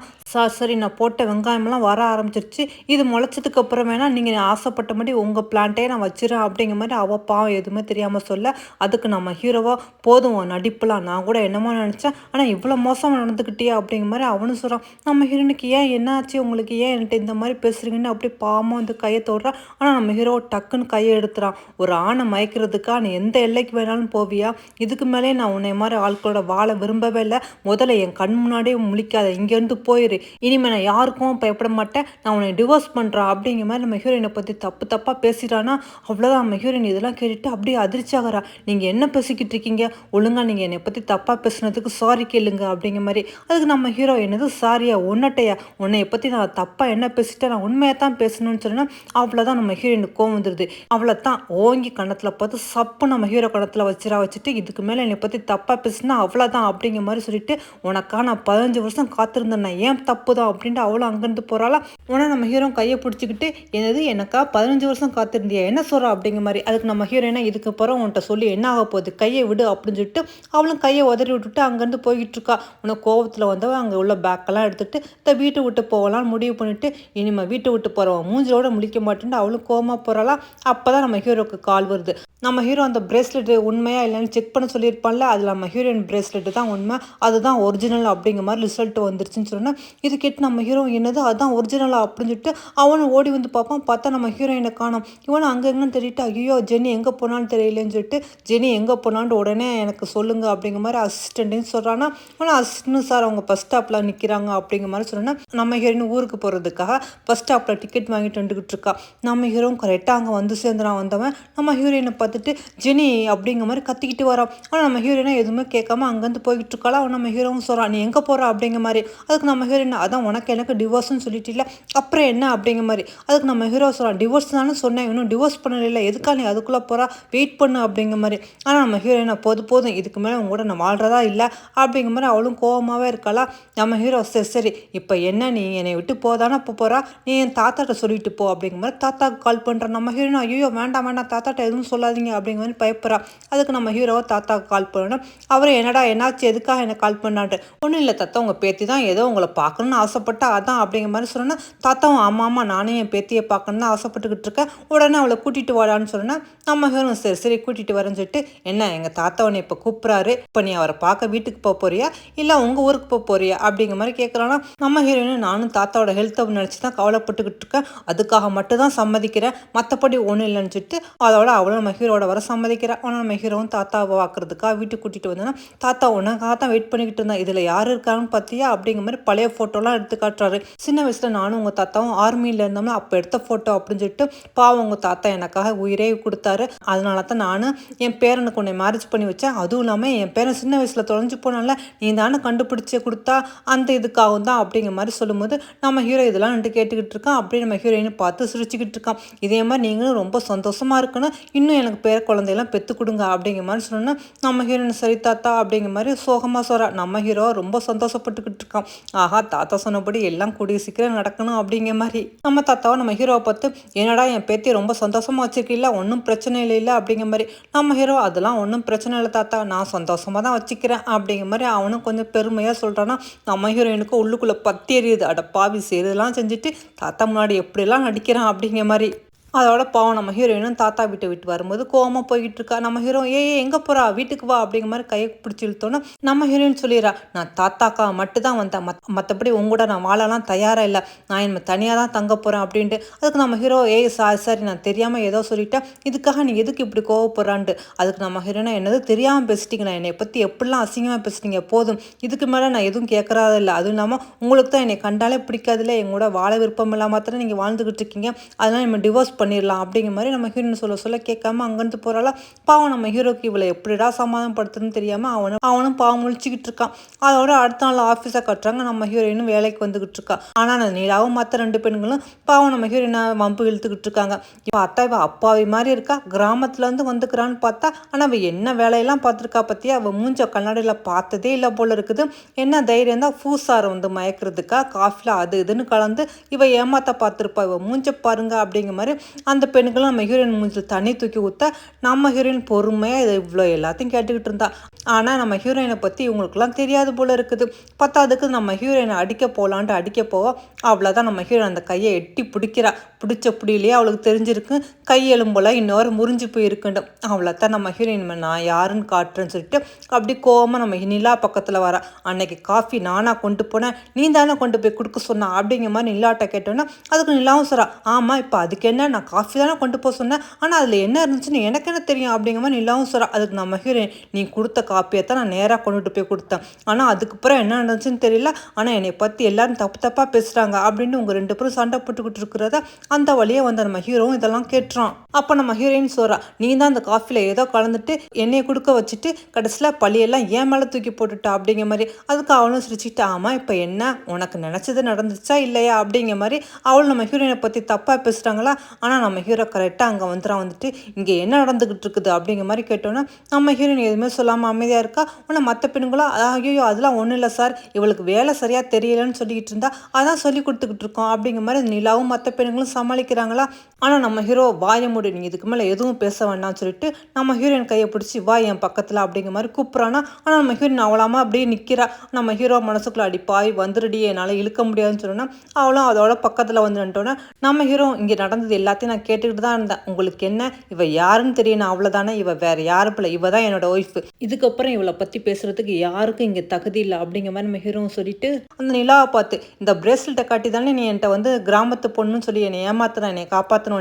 S1: சரி நான் போட்ட வெங்காயமெல்லாம் வர ஆரம்பிச்சிருச்சு, இது முளைச்சதுக்கு அப்புறம் வேணால் நீங்கள் ஆசைப்பட்ட மாதிரி உங்கள் பிளான்ட்டே நான் வச்சிடறேன் அப்படிங்கிற மாதிரி அவள் பாவம் எதுவுமே தெரியாமல் சொல்ல அதுக்கு நம்ம ஹீரோவா போதும் நடிப்புலாம், நான் கூட என்னமோ நினச்சேன் ஆனால் இவ்வளோ மோசமாக நடந்துக்கிட்டியா அப்படிங்கிற மாதிரி அவனும் சொல்கிறான். நம்ம ஹீரோனுக்கு ஏன் என்னாச்சு, உங்களுக்கு ஏன் என்கிட்ட இந்த மாதிரி பேசுகிறீங்கன்னு அப்படி பாவமாக கையை தோடுறான். ஆனால் நம்ம ஹீரோ டக்குன்னு கையை எடுத்துறான். ஒரு ஆணை மயக்கிறதுக்கா நீ எந்த எல்லைக்கு வேணாலும் போவியா, இதுக்கு மேலே நான் உன்னை மாதிரி ஆட்களோட வாழ விரும்பவே இல்லை, முதல்ல என் கண் முன்னாடியே முழிக்காத, இங்கேருந்து போயிரு, இனிமேல் நான் யாருக்கும் பயப்பட மாட்டேன், நான் உன்னை டிவோர்ஸ் பண்ணுறேன் அப்படிங்கிற மாதிரி நம்ம ஹீரோயினை பற்றி தப்பாக பேசிட்டானா. அவ்வளோதான் நம்ம ஹீரோயின் இதெல்லாம் கேட்டுட்டு அப்படியே அதிர்ச்சி ஆகிறா. நீங்கள் என்ன பேசிக்கிட்டு இருக்கீங்க, ஒழுங்காக நீங்கள் என்னை பற்றி தப்பாக பேசுனதுக்கு சாரி கேளுங்க அப்படிங்கிற மாதிரி. அதுக்கு நம்ம ஹீரோ என்னது சாரியா, ஒன்னட்டையா, உன்னைய பற்றி நான் தப்பாக என்ன பேசிட்டேன், நான் உண்மையாக தான் பேசணும்னு சொன்னால் அவ்வளோதான் நம்ம ஹீரோயினுக்கு கோவம் வந்துடுது. அவ்வளோ தான் ஓங்கி கணத்தில் பார்த்து சப்பு நம்ம ஹீரோ கணத்தில் வச்சுட்டு இதுக்கு மேலே என்னை பற்றி தப்பாக பேசுனா அவ்வளோதான் அப்படிங்கிற மாதிரி சொல்லிட்டு உனக்கா நான் 15 வருஷம் காத்திருந்தேன், நான் ஏன் தப்பு தான் அப்படின்ட்டு அவ்வளோ அங்கேருந்து போகிறாளா. உடனே நம்ம ஹீரோ கையை பிடிச்சிக்கிட்டு என்னது எனக்கா 15 வருஷம் காத்திருந்தியா என்ன சொல்கிறா அப்படிங்கிற மாதிரி. அதுக்கு நம்ம ஹீரோயினா இதுக்கு அப்புறம் உன்கிட்ட சொல்லி என்ன ஆக போகுது, கையை விடு அப்படின்னு சொல்லிட்டு அவளும் கையை உதறி விட்டுட்டு அங்கேருந்து போய்கிட்டு இருக்கா. உனக்கு கோவத்தில் வந்தவன் அங்கே உள்ள பேக்கெல்லாம் எடுத்துகிட்டு இந்த வீட்டை விட்டு போகலான்னு முடிவு பண்ணிட்டு இனிமேல் வீட்டை விட்டு போகிறவன் மூஞ்சிலோட முழிக்க மாட்டேன்ட்டு அவளும் கோவமாக போகிறாளா. அப்போ தான் நம்ம ஹீரோக்கு கால் வருது. நம்ம ஹீரோ அந்த பிரேஸ்லெட்டு உண்மையா இல்லைன்னு செக் பண்ண சொல்லியிருப்பான்ல, அதில் நம்ம ஹீரோயின் பிரேஸ்லெட்டு தான் உண்மை, அதுதான் ஒரிஜினல் அப்படிங்கிற மாதிரி ரிசல்ட் வந்துருச்சுன்னு சொன்னால் இது கேட்டு நம்ம ஹீரோ என்னது அதுதான் ஒரிஜினலா அப்படின்னு சொல்லிட்டு அவனும் ஓடி வந்து பார்ப்பான். பார்த்தா நம்ம ஹீரோயினை காணோம். இவனும் அங்கே எங்கன்னு தெரியிட்டு ஐயோ ஜெனி எங்கே போனான்னு தெரியலன்னு சொல்லிட்டு ஜெனி எங்கே போனான்னு உடனே எனக்கு சொல்லுங்க அப்படிங்கிற மாதிரி அசிஸ்டண்ட்னு சொல்கிறான்னா. ஆனால் அசிஸ்டன்ட் சார் அவங்க பஸ் ஸ்டாப்பில் நிற்கிறாங்க அப்படிங்கிற மாதிரி சொன்னோன்னா நம்ம ஹீரோயின் ஊருக்கு போகிறதுக்காக பஸ் ஸ்டாப்பில் டிக்கெட் வாங்கிட்டு வந்துக்கிட்டு இருக்கா. நம்ம ஹீரோவும் கரெக்டாக அங்கே வந்து சேர்ந்துறான். வந்தவன் நம்ம ஹீரோயினை பார்த்துட்டு ஜெனி அப்படிங்கிற மாதிரி கத்திக்கிட்டு வரான். ஆனால் நம்ம ஹீரோயினா எதுவுமே கேட்காம அங்கேருந்து போய்கிட்டு இருக்காளா. அவன் நம்ம ஹீரோவும் சொல்கிறான் நீ எங்கே போகிறா அப்படிங்கிற மாதிரி. அதுக்கு நம்ம ஹீரோயின் அதான் எனக்கு டிவோர்ஸ்ன்னு சொல்லிட்டு இல்லை அப்புறம் என்ன அப்படிங்கிற மாதிரி. அதுக்கு நம்ம ஹீரோ சொல்கிறான் டிவோர்ஸ் தானே சொன்னேன், இன்னும் டிவோர்ஸ் பண்ணல, எதுக்கா நீ அதுக்குள்ளே போகிறா, வெயிட் பண்ணு அப்படிங்கிற மாதிரி. ஆனால் நம்ம ஹீரோயினா போதும் இதுக்கு மேலே உங்க கூட நான் வாழ்கிறதா இல்லை அப்படிங்கிற மாதிரி அவளும் கோபமாகவே இருக்காளா. நம்ம ஹீரோ சரி இப்போ என்ன நீ என்னை விட்டு போதானே போகிறா, நீ என் தாத்தாட்ட சொல்லிட்டு போ அப்படிங்கிற மாதிரி தாத்தாவுக்கு கால் பண்ணுறான். நம்ம ஹீரோயின் ஐயோ வேண்டாம் தாத்தாட்ட எதுவும் சொல்லாதீங்க அப்படிங்கிற மாதிரி பயப்படுறா. அதுக்கு நம்ம ஹீரோவை தாத்தாவுக்கு கால் பண்ணணும். அவரை என்னடா என்னாச்சு எதுக்காக என்னை கால் பண்ணான்ட்டு. ஒன்றும் இல்லை தாத்தா உங்கள் பேத்தி தான் ஏதோ உங்களை பார்க்கணுன்னு ஆசைப்பட்டா அதான் அப்படிங்கிற மாதிரி சொன்னேன்னா தாத்தாவும் ஆமாம் நானே என் பேத்தியை பார்க்கணுன்னு ஆசைப்பட்டுக்கிட்டு இருக்கேன், உடனே அவளை கூட்டிகிட்டு வாடான்னு சொன்னேன். நம்ம ஹீரோ சரி கூட்டிகிட்டு வரேன்னு சொல்லிட்டு என்ன எங்கள் தாத்தாவனை இப்போ கூப்பிட்றாரு, இப்போ நீ அவரை பார்க்க வீட்டுக்கு போக போறியா இல்லை உங்கள் ஊருக்கு போக போறியா அப்படிங்கிற மாதிரி கேட்குறான்னா. நம்ம ஹீரோயின் நானும் தாத்தாவோட ஹெல்த்தை நினச்சி தான் கவலைப்பட்டுக்கிட்டு இருக்கேன், அதுக்காக மட்டும் தான் சம்மதிக்கிறேன், மற்றபடி ஒன்றும் இல்லைன்னு சொல்லிட்டு அதோட அவளும் நம்ம ஹீரோட வர சம்மதிக்கிறேன். ஆனால் நம்ம ஹீரோவும் தாத்தாவை பார்க்குறதுக்காக வீட்டுக்கு கூட்டிகிட்டு வந்தோன்னா தாத்தா உனக்காக தான் வெயிட் பண்ணிக்கிட்டு இருந்தேன், இதில் யார் இருக்காங்கன்னு பார்த்தியா அப்படிங்கிற மாதிரி பழைய ஃபோட்டோலாம் எடுத்து காட்டுறாரு. சின்ன வயசில் நானும் உங்கள் தாத்தாவும் ஆர்மியில் இருந்தோம்னா அப்போ எடுத்த ஃபோட்டோ அப்படின்னு சொல்லிட்டு பாவம் உங்கள் தாத்தா எனக்காக உயிரே கொடுத்தாரு. அதனால தான் நான் என் பேரனுக்கு உன்னை மேரேஜ் பண்ணி வச்சேன். அதுவும் இல்லாமல் என் பேரன் சின்ன வயசில் தொலைஞ்சு போனால நீ தானே கண்டுபிடிச்சி கொடுத்தா அந்த இதுக்காகவும் தான் அப்படிங்கிற மாதிரி சொல்லும்போது நம்ம ஹீரோ இதெல்லாம் நின்று கேட்டுக்கிட்டு இருக்கான். அப்படியே நம்ம ஹீரோயினை பார்த்து சிரிச்சுக்கிட்டு இருக்கான். இதே மாதிரி நீங்களும் ரொம்ப சந்தோஷமாக இருக்கணும், இன்னும் எனக்கு பேர குழந்தையெல்லாம் பெற்று கொடுங்க அப்படிங்கிற மாதிரி சொன்னோன்னா நம்ம ஹீரோயின் சரி தாத்தா அப்படிங்கிற மாதிரி சோகமாக சொல்கிறா. நம்ம ஹீரோ ரொம்ப சந்தோஷப்பட்டுக்கிட்டு இருக்கான். ஆஹா தாத்தா சொன்னபடி எல்லாம் கூடிய சீக்கிரம் நடக்கணும் அப்படிங்கிற மாதிரி. நம்ம தாத்தாவை நம்ம ஹீரோவை பார்த்து என்னடா என் பேத்தியை ரொம்ப சந்தோஷமாக வச்சுருக்கீங்களா, ஒன்றும் பிரச்சனை இல்லை அப்படிங்கிற மாதிரி. நம்ம ஹீரோ அதெல்லாம் ஒன்றும் பிரச்சனை இல்லை தாத்தா, நான் சந்தோஷமாக தான் வச்சுக்கிறேன் அப்படிங்கிற மாதிரி அவனும் கொஞ்சம் பெருமையாக சொல்கிறான்னா நம்ம ஹீரோயினுக்கு உள்ளுக்குள்ளே பத்தி எறியுது. அட பாவி செய்யறதெல்லாம் செஞ்சுட்டு தாத்தா முன்னாடி எப்படிலாம் நடிக்கிறான் அப்படிங்கிற மாதிரி. அதோட பாவம் நம்ம ஹீரோயினும் தாத்தா வீட்டை விட்டு வரும்போது கோவமாக போய்கிட்டு இருக்கா. நம்ம ஹீரோ எங்கே போகிறா, வீட்டுக்கு வா அப்படிங்கிற மாதிரி கையை பிடிச்சி இழுத்தோன்னா நம்ம ஹீரோயின் சொல்லிடுறா, நான் தாத்தாக்கா மட்டும் தான் வந்தேன், மற்றபடி உங்கூட நான் வாழலாம் தயாராக இல்லை, நான் இனிமேல் தனியாக தான் தங்க போகிறேன் அப்படின்ட்டு. அதுக்கு நம்ம ஹீரோ சாரி நான் தெரியாமல் ஏதோ சொல்லிட்டேன், இதுக்காக நீ எதுக்கு இப்படி கோவப்படுறான்ட்டு. அதுக்கு நம்ம ஹீரோயினா என்னது தெரியாமல் பேசிட்டீங்க, நான் என்னை பற்றி எப்படிலாம் அசிங்கமாக பேசிட்டீங்க, போதும் இதுக்கு மேலே நான் எதுவும் கேட்குறதா இல்லை. அதுவும் இல்லாமல் உங்களுக்கு தான் என்னை கண்டாலே பிடிக்காதுல்ல, எங்கூட வாழ விருப்பம் இல்லாமல் தானே நீங்கள் வாழ்ந்துக்கிட்டு இருக்கீங்க, அதெல்லாம் நம்ம டிவோர்ஸ் பண்ணிடலாம் அப்படிங்கிற மாதிரி நம்ம ஹீரோயின் சொல்ல கேட்காம அங்கேருந்து போகிறாளா. பாவம் நம்ம ஹீரோக்கு இவளை எப்படிடா சமாதானப்படுத்துன்னு தெரியாமல் அவனும் பாவம் முழிச்சிக்கிட்டு இருக்கான். அதோட அடுத்த நாள் ஆஃபீஸை கட்டுறாங்க. நம்ம ஹீரோயினும் வேலைக்கு வந்துக்கிட்டு இருக்கா. ஆனால் அந்த நீலாவும் மற்ற 2 பெண்களும் பாவம் நம்ம ஹீரோயினை வம்பு இழுத்துக்கிட்டு இருக்காங்க. இப்போ அத்தா இவ அப்பாவி மாதிரி இருக்கா, கிராமத்துலேருந்து வந்துக்கிறான்னு பார்த்தா ஆனால் அவள் என்ன வேலையெல்லாம் பார்த்துருக்கா பற்றியா, அவள் மூஞ்ச கண்ணாடியில் பார்த்ததே இல்லை போல இருக்குது. என்ன தைரியம் தான் பூசாரை வந்து மயக்கிறதுக்கா காஃபில் அது இதுன்னு கலந்து இவ ஏமாத்த பார்த்துருப்பா, இவ மூஞ்ச பாருங்க அப்படிங்கிற மாதிரி அந்த பெண்களும் நம்ம ஹீரோயின் மூஞ்சில் தண்ணி தூக்கி ஊற்ற நம்ம ஹீரோயின் பொறுமையாக இதை இவ்வளோ எல்லாத்தையும் கேட்டுக்கிட்டு இருந்தா. ஆனால் நம்ம ஹீரோயினை பற்றி இவங்களுக்குலாம் தெரியாது போல இருக்குது. பத்தாதுக்கு நம்ம ஹீரோயினை அடிக்க போகலான்ட்டு அடிக்க போவோம், அவ்வளோதான் நம்ம ஹீரோயின் அந்த கையை எட்டி பிடிக்கிறா. பிடிச்ச பிடியிலேயே அவளுக்கு தெரிஞ்சிருக்கு கை எலும்போல இன்னொரு முறிஞ்சு போயிருக்குண்டு. அவ்வளோத்தான் நம்ம ஹீரோயின் நான் யாருன்னு காட்டுறேன்னு சொல்லிட்டு அப்படி கோவமாக நம்ம நிலா பக்கத்தில் வரா. அன்னைக்கு காஃபி நானாக கொண்டு போனேன், நீ தானே கொண்டு போய் கொடுக்க சொன்னா அப்படிங்கிற மாதிரி நிலாட்ட கேட்டோன்னா அதுக்கு நிலாவும் சொல்கிறா, ஆமாம் இப்போ அதுக்கு என்ன, நான் காஃபி தானே கொண்டு போக சொன்னேன், ஆனால் அதில் என்ன இருந்துச்சுன்னு எனக்கு என்ன தெரியும் அப்படிங்கிற மாதிரி நிலாவும் சொல்கிறா. அதுக்கு நம்ம ஹீரோயின் நீ கொடுத்த காப்பியை தான் நான் நேராக கொண்டுட்டு போய் கொடுத்தேன், ஆனால் அதுக்கப்புறம் என்ன நடந்துச்சுன்னு தெரியல, ஆனால் என்னை பற்றி எல்லாரும் தப்பாக பேசுகிறாங்க அப்படின்னு உங்கள் 2 பேரும் சண்டை போட்டுக்கிட்டு இருக்கிறத அந்த வழியே வந்த நம்ம ஹீரோவும் இதெல்லாம் கேட்டுறான். அப்போ நம்ம ஹீரோயின் சொல்கிறா, நீ தான் அந்த காஃபியில் ஏதோ கலந்துட்டு என்னையை கொடுக்க வச்சுட்டு கடைசியில் பழியெல்லாம் ஏன் மேலே தூக்கி போட்டுட்டா அப்படிங்கிற மாதிரி. அதுக்கு அவளும் சிரிச்சுட்டு ஆமாம் இப்போ என்ன உனக்கு நினச்சது நடந்துச்சா இல்லையா அப்படிங்கிற மாதிரி அவளும் நம்ம ஹீரோயினை பற்றி தப்பாக பேசுகிறாங்களா. ஆனால் நம்ம ஹீரோ கரெக்டாக அங்கே வந்துட்டு இங்கே என்ன நடந்துக்கிட்டு இருக்குது அப்படிங்கிற மாதிரி கேட்டோன்னா நம்ம ஹீரோயின் எதுவுமே சொல்லாமல் அமைதியாக இருக்கா. ஆனால் மற்ற பெண்களும் ஐயோ அதெல்லாம் ஒன்றும் இல்லை சார், இவளுக்கு வேலை சரியாக தெரியலன்னு சொல்லிக்கிட்டு இருந்தா அதான் சொல்லி கொடுத்துக்கிட்டு இருக்கோம் அப்படிங்கிற மாதிரி நிலாவும் மற்ற பெண்களும் சமாளிக்கிறாங்களா. ஆனால் நம்ம ஹீரோ வாய மூடி நீ இதுக்கு மேலே எதுவும் பேச வேண்டாம்னு சொல்லிட்டு நம்ம ஹீரோயின் கையை பிடிச்சி வா என் பக்கத்தில் அப்படிங்கிற மாதிரி கூப்பிட்றானா. ஆனால் நம்ம ஹீரோயின் அவளாமல் அப்படியே நிற்கிறா. நம்ம ஹீரோ மனசுக்குள்ள அடிப்பாய் வந்துருடி என்னால் இழுக்க முடியாதுன்னு சொன்னோன்னா அவளும் அதோட பக்கத்தில் வந்துட்டோன்னா நம்ம ஹீரோ இங்கே நடந்தது எல்லாத்தையும் நான் கேட்டுக்கிட்டு தான் இருந்தேன், உங்களுக்கு என்ன இவ யாருன்னு தெரியணும் அவ்வளோதானே, இவ வேற யாரும் இல்லை, இவ தான் என்னோட ஒய்ஃபு, இதுக்கப்புறம் இவளை பற்றி பேசுறதுக்கு யாருக்கும் இங்கே தகுதி இல்லை அப்படிங்கிற மாதிரி நம்ம ஹீரோ சொல்லிட்டு அந்த நிலாவை பார்த்து இந்த பிரேஸ்லெட்டை காட்டி தானே நீ என்கிட்ட வந்து கிராமத்து பொண்ணுன்னு சொல்லி என்னை ஏமாத்துறேன் என்னை காப்பாற்றணும்,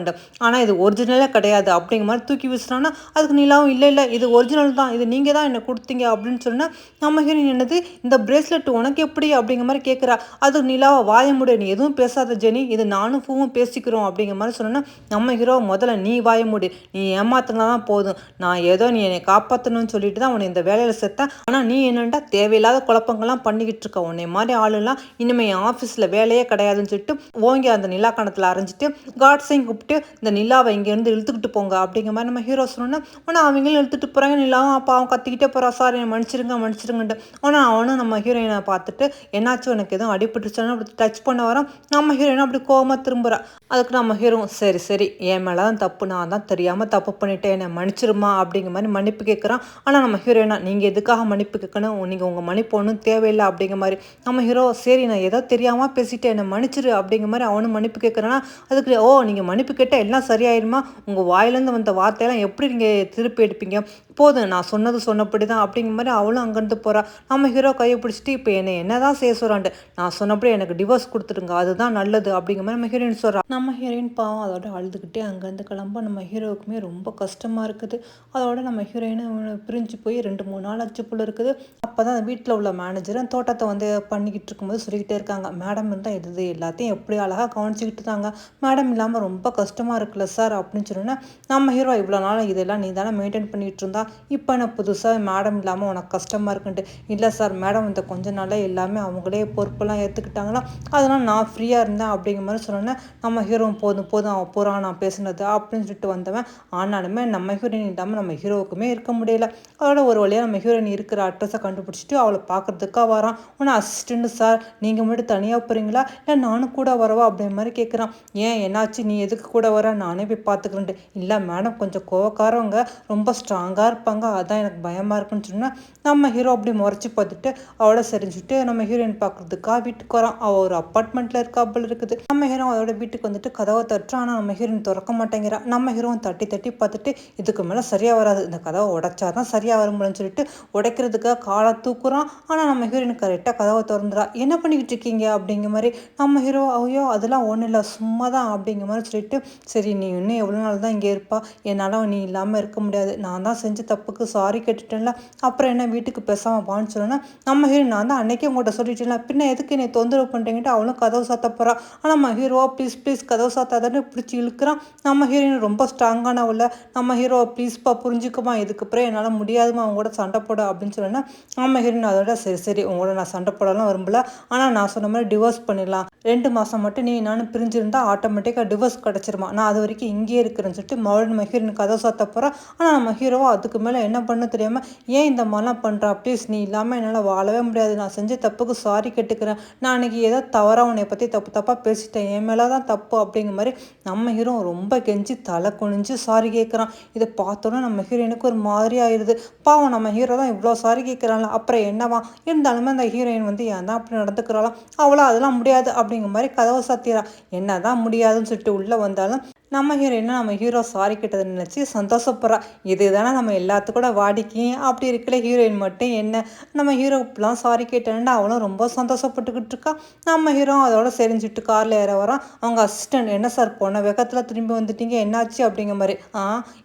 S1: ஆனால் இது ஒரிஜினலே கிடையாது அப்படிங்கிற மாதிரி தூக்கி வீசுறான்னா அதுக்கு நிலாவும் இல்லை இது ஒரிஜினல் தான், இது நீங்கள் தான் என்னை கொடுத்தீங்க அப்படின்னு சொன்னால் நம்ம ஹீரோ என்னது இந்த பிரேஸ்லெட் உனக்கு எப்படி அப்படிங்கிற மாதிரி கேட்குறா. அது நிலாவை வாய முடியாது நீ எதுவும் பேசாத ஜெனி, இது நானும் பூவும் பேசிக்கிறோம் அப்படிங்கிற மாதிரி சொன்னோன்னா நம்ம ஹீரோ முதல்ல நீ வாய முடி, நீ ஏமாத்தினா தான் போதும், நான் ஏதோ நீ என்னை காப்பாற்றணும்னு சொல்லிட்டு தான் உன்னை இந்த வேலையில் சேர்த்தேன், ஆனால் நீ என்னண்டா தேவையில்லாத குழப்பங்கள்லாம் பண்ணிக்கிட்டு இருக்க, உன்னை மாதிரி ஆளுலாம் இனிமேல் என் ஆஃபீஸில் வேலையே கிடையாதுன்னு சொல்லிட்டு ஓங்கி அந்த நிலா கணத்தில் அரைஞ்சிட்டு காட்ஸையும் கூப்பிட்டு இந்த நிலாவை இங்கேருந்து இழுத்துக்கிட்டு போங்க அப்படிங்கிற மாதிரி நம்ம ஹீரோ சொன்னோன்னா ஆனால் அவங்களும் இழுத்துட்டு போகிறாங்க. நிலாவும் அப்போ அவன் கத்திக்கிட்டே போகிறா சார் என்னை மன்னிச்சிருங்கன்ட்டு. ஆனால் அவனும் நம்ம ஹீரோயினை பார்த்துட்டு என்னாச்சும் எனக்கு எதுவும் அடிபட்டுருச்சானு அப்படி டச் பண்ண வரோம். நம்ம ஹீரோயினை அப்படி கோவமாக திரும்புகிறா. அதுக்கு நம்ம ஹீரோ சரி என் மேலே தான் தப்பு, நான் தான் தெரியாமல் தப்பு பண்ணிட்டேன் என்னை மன்னிச்சிருமா அப்படிங்கிற மாதிரி மன்னிப்பு கேட்குறான். ஆனால் நம்ம ஹீரோயினா நீங்கள் எதுக்காக மன்னிப்பு கேட்கணும், நீங்கள் உங்கள் மன்னிப்பு ஒன்றும் தேவையில்லை அப்படிங்கிற மாதிரி. நம்ம ஹீரோ சரி நான் ஏதோ தெரியாமல் பேசிட்டேன் என்னை மன்னிச்சிரு அப்படிங்கிற மாதிரி அவனும் மன்னிப்பு கேட்குறான்னா அதுக்கு நீங்கள் மன்னிப்பு கேட்டால் எல்லாம் சரியாயிருமா, உங்கள் வாயிலேருந்து வந்த வார்த்தையெல்லாம் எப்படி நீங்கள் திருப்பி எடுப்பீங்க, போதும் நான் சொன்னபடி தான் அப்படிங்கிற மாதிரி அவளும் அங்கேருந்து போகிறா. நம்ம ஹீரோ கையை பிடிச்சிட்டு இப்போ என்னை என்ன தான் செய்ய சொல்கிறான்ட்டு நான் சொன்னபடி எனக்கு டிவோர்ஸ் கொடுத்துருங்க அதுதான் நல்லது அப்படிங்கிற மாதிரி நம்ம ஹீரோயின் சொல்கிறா. நம்ம ஹீரோயின் பாவம் அதோட அதோட அழுதுகிட்டே அங்கேருந்து கிளம்ப நம்ம ஹீரோவுக்குமே ரொம்ப கஷ்டமாக இருக்குது. அதோட நம்ம ஹீரோயினும் பிரிஞ்சு போய் 2, 3 நாள் ஆச்சு போல இருக்குது. அப்போ தான் வீட்டில் உள்ள மேனேஜரும் தோட்டத்தை வந்து பண்ணிக்கிட்டு இருக்கும்போது சொல்லிக்கிட்டே இருக்காங்க, மேடம் இருந்தால் இது எல்லாத்தையும் எப்படி அழகாக கவனிச்சிக்கிட்டு இருக்காங்க, மேடம் இல்லாமல் ரொம்ப கஷ்டமாக இருக்குல்ல சார் அப்படின்னு சொன்னோன்னா, நம்ம ஹீரோ இவ்வளோ நாள் இதெல்லாம் நீ தானே மெயின்டைன் பண்ணிகிட்டு இருந்தா, இப்போ என்ன புதுசாக மேடம் இல்லாமல் உனக்கு கஷ்டமாக இருக்குன்ட்டு. இல்லை சார், மேடம் இந்த கொஞ்ச நாளாக எல்லாமே அவங்களே பொறுப்பெல்லாம் ஏற்றுக்கிட்டாங்களா, அதனால் நான் ஃப்ரீயாக இருந்தேன் அப்படிங்கிற மாதிரி சொன்னோன்னே, நம்ம ஹீரோ போதும் போதும் அவன் போகிறான் நான் பேசுனது அப்படின்னு சொல்லிட்டு வந்தவன். ஆனாலுமே நம்ம ஹீரோயின் இல்லாமல் நம்ம ஹீரோவுக்குமே இருக்க முடியல. அதோட ஒரு வழியாக நம்ம ஹீரோயின் இருக்கிற அட்ரஸை கண்டுபிடிச்சிட்டு அவளை பார்க்கறதுக்காக வரான். உன்னை அசிஸ்டண்ட் சார், நீங்கள் மட்டும் தனியாக போகிறீங்களா இல்லை நானும் கூட வரவா அப்படிங்கிற மாதிரி கேட்குறான். ஏன் என்னாச்சு, நீ எதுக்கு கூட வர, நானே போய் பார்த்துக்கிறேன்ட்டு. இல்லை மேடம் கொஞ்சம் கோவக்காரவங்க, ரொம்ப ஸ்ட்ராங்காக இருப்பாங்க, அதான் எனக்கு பயமாக இருக்குன்னு சொன்னால் நம்ம ஹீரோ அப்படி முறைச்சி பார்த்துட்டு அவளை சரிஞ்சுட்டு நம்ம ஹீரோயின் பார்க்குறதுக்காக வீட்டுக்கு வரான். அவள் ஒரு அப்பார்ட்மெண்ட்டில் இருக்காப்புல இருக்குது. நம்ம ஹீரோ அதோட வீட்டுக்கு வந்துட்டு கதவை தட்டுறான். ஆனால் நம்ம ஹீரோயின் திறக்க மாட்டேங்கிறான். நம்ம ஹீரோவும் தட்டி தட்டி பார்த்துட்டு இதுக்கு மேலே சரியாக வராது, இந்த கதவை உடைச்சாதான் சரியாக வரும்னு சொல்லிட்டு உடைக்கிறதுக்காக காலை தூக்குறான். ஆனால் நம்ம ஹீரோயின் கரெக்டாக கதவை திறந்துடா. என்ன பண்ணிக்கிட்டு இருக்கீங்க அப்படிங்கிற மாதிரி. நம்ம ஹீரோ ஐயோ அதெல்லாம் ஒன்றும் இல்லை சும்மா தான் அப்படிங்கிற மாதிரி சொல்லிட்டு, சரி நீ இன்னும் எவ்வளோ நாள் தான் இங்கே இருப்பா, என்னால் நீ இல்லாமல் இருக்க முடியாது, நான் தான் செஞ்ச தப்புக்கு சாரி கேட்டுட்டேன்ல, அப்புறம் என்ன வீட்டுக்கு பேசாமல் வான்னு சொன்னோன்னா, நம்ம ஹீரோயின் நான் தான் அன்னைக்கே உங்கள்கிட்ட சொல்லிட்டேன்ல, பின்ன எதுக்கு என்னை தொந்தரவு பண்ணுறீங்கன்ட்டு அவளும் கதவு சாத்த போகிறா. ஆனால் நம்ம ஹீரோவா ப்ளீஸ் ப்ளீஸ் கதவு சாத்தாதான்னு பிடிச்சி இழுக்கிறான். நம்ம ஹீரோயின் ரொம்ப ஸ்ட்ராங்கானவள, நம்ம ஹீரோவை ப்ளீஸ்ப்பா புரிஞ்சுக்குமா, இதுக்கப்புறம் என்னால் முடியாதுமா அவங்க கூட சண்டை போட அப்படின்னு சொன்னேன்னா, நம்ம ஹீரோயின் அதோட சரி சரி உங்களோட நான் சண்டை போடலாம் விரும்பல, ஆனால் நான் சொன்ன மாதிரி டிவோர்ஸ் பண்ணிடலாம், 2 மாதம் மட்டும் நீ நானும் பிரிஞ்சிருந்தா ஆட்டோமேட்டிக்காக டிவோர்ஸ் கிடச்சிருமா, நான் அது வரைக்கும் இங்கேயே இருக்கிறேன்னு சொல்லிட்டு மறுபடியும் நம்ம ஹீரோயின் கதவு சாத்த போகிறா. ஆனால் நம்ம ஹீரோவா அதுக்கு மேலே என்ன பண்ண தெரியாமல், ஏன் இந்த மாதிரிலாம் பண்ணுறா, ப்ளீஸ் நீ இல்லாமல் என்னால் வாழவே முடியாது, நான் செஞ்ச தப்புக்கு சாரி கேட்டுக்கிறேன், நான் அன்றைக்கி ஏதோ தவறாக உன்னை பற்றி தப்பாக பேசிட்டேன், என் மேலே தான் தப்பு அப்படிங்கிற மாதிரி நம்ம ஹீரோ ரொம்ப கெஞ்சி தலை குனிஞ்சு சாரி கேட்குறான். இதை பார்த்தோன்னா நம்ம ஹீரோயினுக்கு ஒரு மாதிரி ஆயிடுது. பாவம் நம்ம ஹீரோ தான் இவ்வளோ சாரி கேட்குறாங்களா, அப்புறம் என்னவா இருந்தாலுமே அந்த ஹீரோயின் வந்து ஏன் தான் அப்படி நடந்துக்கிறாளாம், அவ்வளோ அதெல்லாம் முடியாது அப்படிங்கிற மாதிரி கதவை சாத்திரா. என்ன தான் முடியாதுன்னு சொல்லிட்டு உள்ளே வந்தாலும் நம்ம ஹீரோயினா நம்ம ஹீரோ சாரி கேட்டதை நினச்சி சந்தோஷப்படுறா. இது தானே நம்ம எல்லாத்துக்கூட வாடிக்கையும். அப்படி இருக்கல ஹீரோயின் மட்டும் என்ன, நம்ம ஹீரோ இப்பெல்லாம் சாரி கேட்டேன்னா அவளும் ரொம்ப சந்தோஷப்பட்டுக்கிட்டு இருக்கா. நம்ம ஹீரோ அதோட செரிஞ்சுட்டு காரில் ஏற வரான். அவங்க அசிஸ்டன்ட், என்ன சார் போன வேகத்தில் திரும்பி வந்துட்டீங்க, என்னாச்சு அப்படிங்கிற மாதிரி.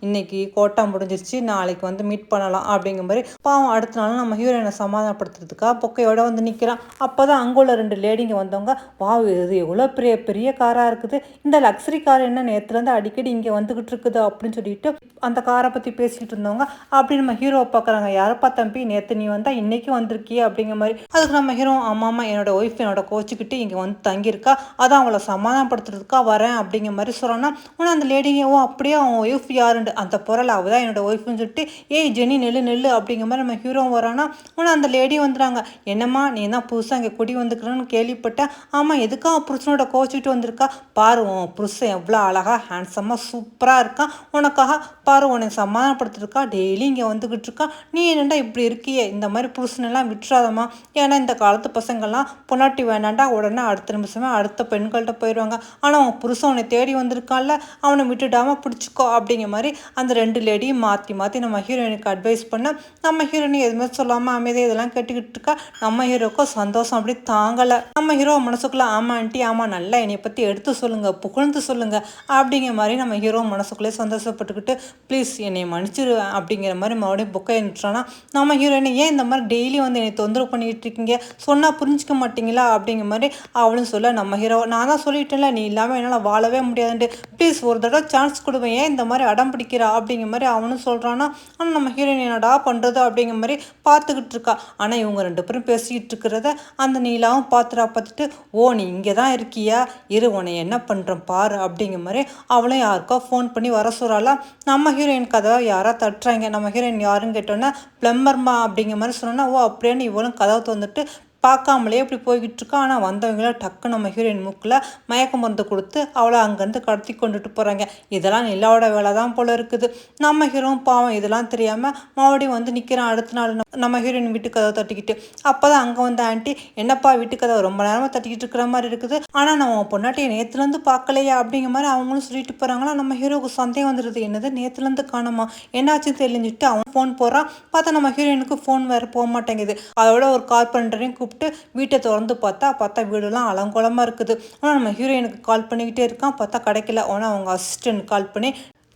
S1: இன்னைக்கு கோட்டா முடிஞ்சிருச்சு, நாளைக்கு வந்து மீட் பண்ணலாம் அப்படிங்கிற மாதிரி. பாவம் அடுத்த நாள் நம்ம ஹீரோயினை சமாதானப்படுத்துறதுக்காக பொக்கையோட வந்து நிற்கிறான். அப்போ தான் அங்கே உள்ள 2 லேடிங்க வந்தவங்க, வா இது எவ்வளோ பெரிய பெரிய காராக இருக்குது, இந்த லக்ஸரி கார் என்ன நேற்று வந்து அடிக்கடி இங்கே வந்துகிட்டு இருக்குது அப்படின்னு சொல்லிட்டு அந்த காரை பற்றி பேசிக்கிட்டு இருந்தவங்க. அப்படி நம்ம ஹீரோவை பார்க்குறாங்க, யாரப்பா தம்பி நேற்று நீ வந்தா இன்னைக்கு வந்திருக்கியே அப்படிங்கிற மாதிரி. அதுக்கு நம்ம ஹீரோ ஆமாம்மா என்னோட ஒய்ஃப் என்னோட கோச்சிக்கிட்டு இங்கே வந்து தங்கியிருக்கா, அதான் அவளை சமாதானப்படுத்துறதுக்காக வரேன் அப்படிங்கிற மாதிரி சொல்கிறான்னா, உடனே அந்த லேடிங்க ஓ அப்படியே அவன் ஒய்ஃப் யாருண்டு, அந்த பொருள் அவள் தான் என்னோட ஒய்ஃப்னு சொல்லிட்டு, ஏய் ஜெனி நெல்லு நெல்லு அப்படிங்கிற மாதிரி நம்ம ஹீரோ வரானா. உடனே அந்த லேடி வந்துடுறாங்க, என்னம்மா நீ தான் புதுசாக இங்கே குடி வந்துக்கிறேன்னு கேள்விப்பட்டேன், ஆமாம் எதுக்காக புருஷனோட கோச்சிக்கிட்டு வந்திருக்கா, பாரு உன் புருஷன் எவ்வளோ அழகாக ஹேண்ட்ஸமாக சூப்பராக இருக்கான், உனக்காக பாரு உன்னை சமாதானப்படுத்திருக்கா, டெய்லி இங்கே வந்துக்கிட்டு இருக்கா, நீ என்னண்டா இப்படி இருக்கியே, இந்த மாதிரி புருஷனெல்லாம் விட்டுறாதம்மா, ஏன்னா இந்த காலத்து பசங்கள்லாம் பொண்டாட்டி வேண்டாண்டா உடனே அடுத்த நிமிஷமே அடுத்த பெண்கள்கிட்ட போயிடுவாங்க, ஆனால் அவன் புருஷன் உன்னை தேடி வந்திருக்கான்ல அவனை விட்டுடாமல் பிடிச்சிக்கோ அப்படிங்கிற மாதிரி அந்த 2 லேடியும் மாற்றி மாற்றி நம்ம ஹீரோயினுக்கு அட்வைஸ் பண்ண, நம்ம ஹீரோயின் எதுவுமே சொல்லாமல் அமைதியாக இதெல்லாம் கேட்டுக்கிட்டு இருக்கா. நம்ம ஹீரோக்கும் சந்தோஷம் அப்படி தாங்கலை. நம்ம ஹீரோ மனசுக்குள்ளே ஆமாம் ஆண்டி ஆமாம் நல்லா என்னை பற்றி எடுத்து சொல்லுங்கள் புகழ்ந்து சொல்லுங்கள் அப்படிங்கிற மாதிரி நம்ம ஹீரோ மனசுக்குள்ளே சந்தோஷப்பட்டுக்கிட்டு, ப்ளீஸ் என்னை மன்னிச்சிருவேன் அப்படிங்கிற மாதிரி மறுபடியும் புக்கை நின்றுட்டானா. நம்ம ஹீரோயினை ஏன் இந்த மாதிரி டெய்லி வந்து என்னை தொந்தரவு பண்ணிக்கிட்டு இருக்கீங்க, சொன்னால் புரிஞ்சிக்க மாட்டீங்களா அப்படிங்கிற மாதிரி அவளும் சொல்ல, நம்ம ஹீரோ நான் தான் சொல்லிட்டேன்ல நீ இல்லாமல் என்னால் வாழவே முடியாதுன்ட்டு, ப்ளீஸ் ஒரு தடவை சான்ஸ் கொடுவேன், ஏன் இந்த மாதிரி அடம் பிடிக்கிறா அப்படிங்கிற மாதிரி அவனும் சொல்கிறானா. ஆனால் நம்ம ஹீரோயின் என்னடா பண்ணுறது அப்படிங்கிற மாதிரி பார்த்துக்கிட்டு இருக்கா. ஆனால் இவங்க 2 பேரும் பேசிக்கிட்டு இருக்கிறத அந்த நீலாவும் பார்த்துட்டு, ஓ நீ இங்கே தான் இருக்கியா, இரு உன்னை என்ன பண்ணுறேன் பாரு அப்படிங்கிற மாதிரி அவளும் யாருக்கோ ஃபோன் பண்ணி வர சொல்கிறாளாம். நம்ம ஹீரோயின் கதவை யாரா தட்டுறாங்க. நம்ம ஹீரோயின் யாருன்னு கேட்டோன்னா பிளம்பர்மா அப்படிங்கிற மாதிரி சொன்னோன்னா, ஓ அப்படியே இவளும் கதவை வந்துட்டு பார்க்காமலே இப்படி போய்கிட்டு இருக்கா. ஆனால் வந்தவங்கள டக்கு நம்ம ஹீரோயின் மூக்கில் மயக்க மருந்து கொடுத்து அவளை அங்கேருந்து கடத்தி கொண்டுட்டு போகிறாங்க. இதெல்லாம் நிலாவோட வேலை தான் போல இருக்குது. நம்ம ஹீரோவும் பாவம் இதெல்லாம் தெரியாமல் மறுபடியும் வந்து நிற்கிறான். அடுத்த நாள் நம்ம ஹீரோயின் வீட்டு கதவை தட்டிக்கிட்டு, அப்போ தான் அங்கே வந்து ஆண்டி, என்னப்பா வீட்டு கதவை ரொம்ப நேரமாக தட்டிக்கிட்டு இருக்கிற மாதிரி இருக்குது, ஆனால் நான் உன் பொண்டாட்டியை நேற்றுலேருந்து பார்க்கலையா அப்படிங்கிற மாதிரி அவங்களும் சொல்லிட்டு போகிறாங்களா. நம்ம ஹீரோவுக்கு சந்தேகம் வந்துடுது, என்னது நேற்றுலேருந்து காணுமா என்னாச்சுன்னு தெரிஞ்சுட்டு அவன் ஃபோன் போடுறான். பார்த்தா நம்ம ஹீரோயினுக்கு ஃபோன் வேறு போக மாட்டேங்குது. அதோட ஒரு கார்பெண்டரையும் கூப்பிட்டு வீட்டை திறந்து பார்த்தா வீடெல்லாம் அலங்கோலமாக இருக்குது. ஆனால் நம்ம ஹீரோயினுக்கு கால் பண்ணிக்கிட்டே இருக்கான், பார்த்தா கிடைக்கல. ஆனால் அவங்க அசிஸ்டன்ட் கால் பண்ணி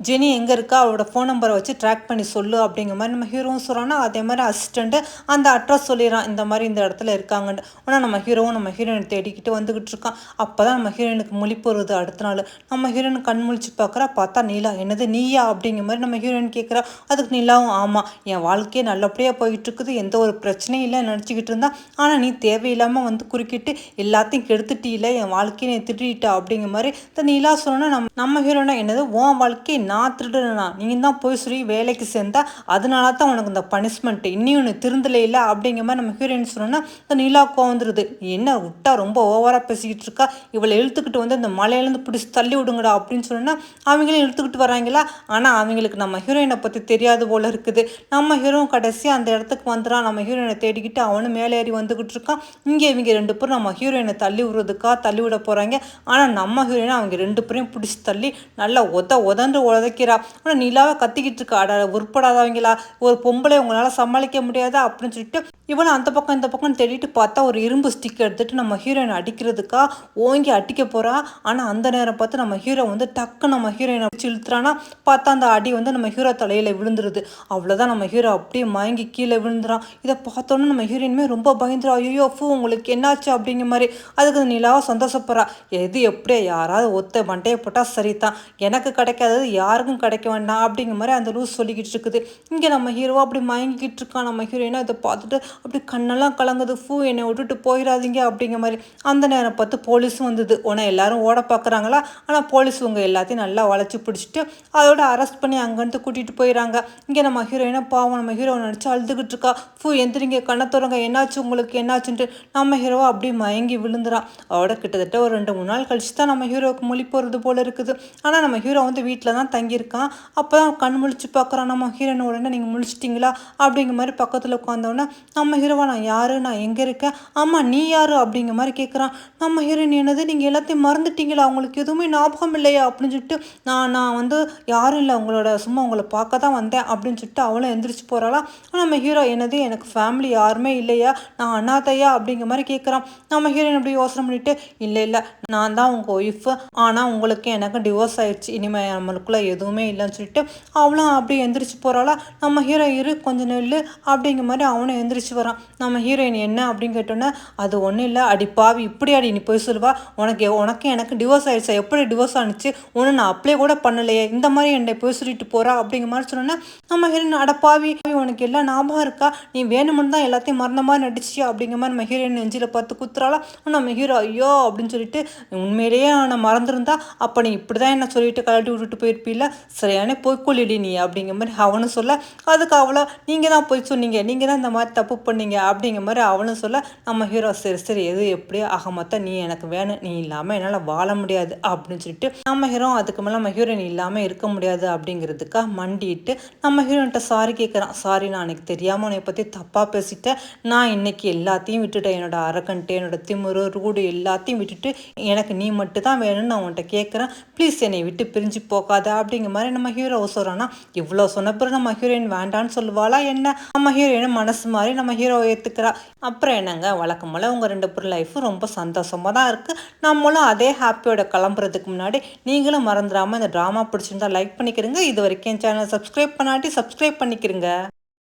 S1: ஜெனி எங்கே இருக்கா, அவளோட ஃபோன் நம்பரை வச்சு ட்ராக் பண்ணி சொல்லு அப்படிங்கிற மாதிரி நம்ம ஹீரோவும் சொல்கிறான்னா, அதே மாதிரி அசிஸ்டண்ட்டு அந்த அட்ரஸ் சொல்லிடுறான், இந்த மாதிரி இந்த இடத்துல இருக்காங்கன்னு. ஆனால் நம்ம ஹீரோவும் நம்ம ஹீரோயினை தேடிக்கிட்டு வந்துக்கிட்டு இருக்கான். அப்போ தான் நம்ம ஹீரோயினுக்கு முழிப்பு வருது. அடுத்த நாள் நம்ம ஹீரோயின் கண் முழிச்சு பார்க்குறா, பார்த்தா நீலா. என்னது நீயா அப்படிங்கிற மாதிரி நம்ம ஹீரோயின் கேட்குறா. அதுக்கு நீலாவும் ஆமாம், என் வாழ்க்கையே நல்லபடியாக போயிட்டு இருக்குது, எந்த ஒரு பிரச்சனையும் இல்லை நினச்சிக்கிட்டு இருந்தா, ஆனால் நீ தேவையில்லாமல் வந்து குறுக்கிட்டு எல்லாத்தையும் கெடுத்துட்டியில்ல, என் வாழ்க்கையை நீ திட்டிட்டா அப்படிங்கிற மாதிரி இந்த நீலா சொன்னா நம்ம ஹீரோயினா என்னது உன் வாழ்க்கை நான் திருடுனா, நீ தான் போய் சொல்லி வேலைக்கு சேர்ந்தா, அதனால தான் உனக்கு இந்த பனிஷ்மெண்ட், இன்னும் நீ திருந்தலை இல்லை அப்படிங்கிற மாதிரி நம்ம ஹீரோயின் சொன்னோன்னா இந்த நீலாவுக்கு வந்துடுது. என்ன விட்டா ரொம்ப ஓவராக பேசிக்கிட்டு இருக்கா, இவளை இழுத்துக்கிட்டு வந்து இந்த மலையிலேருந்து பிடிச்சி தள்ளி விடுங்கடா அப்படின்னு சொன்னா அவங்களும் இழுத்துக்கிட்டு வராங்களா. ஆனால் அவங்களுக்கு நம்ம ஹீரோயினை பற்றி தெரியாது போல இருக்குது. நம்ம ஹீரோ கடைசியாக அந்த இடத்துக்கு வந்துடான். நம்ம ஹீரோயினை தேடிக்கிட்டு அவனும் மேலே ஏறி வந்துக்கிட்டு இருக்கான். இங்கே இவங்க 2 பேரும் நம்ம ஹீரோயினை தள்ளி விடுறதுக்காக விட போகிறாங்க. ஆனால் நம்ம ஹீரோயினை அவங்க 2 பேரையும் பிடிச்சி தள்ளி நல்லா உதந்து உதைக்கிறா. ஆனால் நிலாவை கத்திக்கிட்டு இருக்கா, அட உருப்படாதவங்களா, ஒரு பொம்பளை உங்களால் சமாளிக்க முடியாதா அப்படின்னு சொல்லிட்டு இவனை அந்த பக்கம் இந்த பக்கம் தேடிட்டு பார்த்தா ஒரு இரும்பு ஸ்டிக் எடுத்துட்டு நம்ம ஹீரோயினை அடிக்கிறதுக்கா ஓங்கி அடிக்க போறா. ஆனால் அந்த நேரம் பார்த்து நம்ம ஹீரோ வந்து டக்கு நம்ம ஹீரோயினை வச்சு இழுத்துறானா, பார்த்தா அந்த அடி வந்து நம்ம ஹீரோ தலையில் விழுந்துருது. அவ்வளோதான், நம்ம ஹீரோ அப்படியே மயங்கி கீழே விழுந்துறான். இதை பார்த்தோன்னே நம்ம ஹீரோயினுமே ரொம்ப பயந்துரா. ஐயோ ஃபூ உங்களுக்கு என்னாச்சு அப்படிங்கிற மாதிரி. அதுக்கு நிலாவை சந்தோஷப்படுறா. எது எப்படியா யாராவது ஒத்த மண்டையை போட்டால் சரி தான், எனக்கு கிடைக்காதது யாருக்கும் கிடைக்க வேண்டாம் அப்படிங்கிற மாதிரி அந்த லூஸ் சொல்லிக்கிட்டு இருக்குது. இங்கே நம்ம ஹீரோவா அப்படி மயங்கிக்கிட்டு இருக்கான். நம்ம ஹீரோயினா இதை பார்த்துட்டு அப்படி கண்ணெல்லாம் கலங்குது. ஃபூ என்னை விட்டுட்டு போயிடாதீங்க அப்படிங்கிற மாதிரி. அந்த நேரம் பார்த்து போலீஸும் வந்தது. உடனே எல்லாரும் ஓட பார்க்குறாங்களா, ஆனால் போலீஸ் உங்கள் எல்லாத்தையும் நல்லா வளைச்சி பிடிச்சிட்டு அதோட அரெஸ்ட் பண்ணி அங்கேருந்து கூட்டிகிட்டு போயிடறாங்க. இங்கே நம்ம ஹீரோயினா பாவம் நம்ம ஹீரோ நினச்சி அழுதுகிட்டு இருக்கா. ஃபூ எந்திரிங்க, கண்ணை திறங்க, என்னாச்சு உங்களுக்கு என்னாச்சுன்ட்டு. நம்ம ஹீரோவா அப்படியே மயங்கி விழுந்துறான். அவட கிட்டத்தட்ட ஒரு 2-3 நாள் கழிச்சு தான் நம்ம ஹீரோவுக்கு மொழி போகிறது போல இருக்குது. ஆனால் நம்ம ஹீரோ வந்து வீட்டில் தான் தங்கியிருக்கான். அப்போ தான் கண் முழிச்சு பார்க்குறான். நம்ம ஹீரோயின் உடனே நீங்கள் முழிச்சிட்டிங்களா அப்படிங்கிற மாதிரி பக்கத்தில் உட்காந்தோடனே நம்ம ஹீரோவா நான் யார், நான் எங்கே இருக்கேன், ஆமாம் நீ யார் அப்படிங்கிற மாதிரி கேட்குறான். நம்ம ஹீரோயின் என்னது நீங்கள் எல்லாத்தையும் மறந்துட்டீங்களா, உங்களுக்கு எதுவுமே ஞாபகம் இல்லையா அப்படின்னு சொல்லிட்டு நான் வந்து யாரும் இல்லை, உங்களோட சும்மா உங்களை பார்க்க தான் வந்தேன் அப்படின்னு சொல்லிட்டு அவளும் எந்திரிச்சு போகிறாளா. நம்ம ஹீரோ என்னது எனக்கு ஃபேமிலி யாருமே இல்லையா, நான் அண்ணாத்தையா அப்படிங்கிற மாதிரி கேட்குறான். நம்ம ஹீரோயின் அப்படி யோசனை பண்ணிட்டு இல்லை நான் தான் உங்கள் ஒய்ஃபு, ஆனால் உங்களுக்கு எனக்கு டிவோர்ஸ் ஆயிடுச்சு, இனிமேல் நம்மளுக்குள்ளே எதுவுமே இல்லைன்னு சொல்லிட்டு அவளும் அப்படி எந்திரிச்சு போகிறாளா. நம்ம ஹீரோ கொஞ்சம் நெல் அப்படிங்கிற மாதிரி அவனும் எந்திரிச்சு வரான். நம்ம ஹீரோயின் என்ன அப்படின்னு கேட்டோன்னே அது ஒன்றும் இல்லை, அடி பாவி இப்படி அடி நீ போய் சொல்லுவா, உனக்கு எனக்கு டிவோர்ஸ் ஆயிடுச்சா, எப்படி டிவோர்ஸ் ஆனிச்சு, ஒன்று நான் அப்ளை கூட பண்ணலையே, இந்த மாதிரி என்னை போய் சொல்லிட்டு போகிறா அப்படிங்கிற மாதிரி சொன்னோன்னா நம்ம ஹீரோயின் அட பாவி உனக்கு எல்லாம் ஞாபகம் இருக்கா, நீ வேணும்னு தான் எல்லாத்தையும் மறந்த மாதிரி நடிச்சியா அப்படிங்கிற மாதிரி நம்ம ஹீரோயின் நெஞ்சில் பார்த்து குத்துறாளா. நம்ம ஹீரோ ஐயோ அப்படின்னு சொல்லிட்டு உண்மையிலேயே நான் மறந்துருந்தா அப்போ நீ இப்படி தான் என்ன சொல்லிட்டு கழட்டி விட்டுட்டு போயிருப்பீல்ல, சரியான பொய்க்கொள்ளிடி நீ அப்படிங்கிற மாதிரி அவனும் சொல்ல. அதுக்கு அவளோ நீங்கள் தான் போய் சொன்னீங்க, நீங்கள் தான் இந்த மாதிரி தப்பு பண்ணீங்க அப்படிங்கிற மாதிரி அவனும் சொல்ல. நம்ம ஹீரோ சரி எது எப்படியோ ஆக மொத்தம் நீ எனக்கு வேணும், நீ இல்லாமல் என்னால் வாழ முடியாது அப்படின்னு சொல்லிட்டு நம்ம ஹீரோ அதுக்கு மேலே நம்ம ஹீரோயின் இல்லாமல் இருக்க முடியாது அப்படிங்கிறதுக்காக மண்டிட்டு நம்ம ஹீரோயின்ட்ட சாரி கேட்குறான். சாரி நான் எனக்கு தெரியாமல் உன்னை பற்றி தப்பாக பேசிட்டேன், நான் இன்னைக்கு எல்லாத்தையும் விட்டுட்டேன், என்னோட அரக்கன்ட்டு என்னோட திமுரு ரூடு எல்லாத்தையும் விட்டுட்டு எனக்கு நீ மட்டும் தான் வேணும்னு நான் உன்கிட்ட கேட்குறேன், ப்ளீஸ் என்னை விட்டு பிரிஞ்சு போகாத அப்படிங்கிற மாதிரி நம்ம ஹீரோ சொல்கிறான்னா. இவ்வளோ சொன்ன பிறகு நம்ம ஹீரோயின் வேண்டான்னு சொல்லுவாளா என்ன, நம்ம ஹீரோயின் மனசு மாதிரி நம்ம ஹீரோவை ஏற்றுக்கிறா. அப்புறம் என்னங்க வழக்கம் போல் உங்கள் 2 பேர் லைஃபும் ரொம்ப சந்தோஷமாக தான் இருக்குது. நம்மளும் அதே ஹாப்பியோட கிளம்புறதுக்கு முன்னாடி நீங்களும் மறந்துடாமல் இந்த ட்ராமா பிடிச்சிருந்தா லைக் பண்ணிக்கிறீங்க. இது வரைக்கும் சேனல் சப்ஸ்கிரைப் பண்ணாட்டி சப்ஸ்கிரைப் பண்ணிக்கிறீங்க.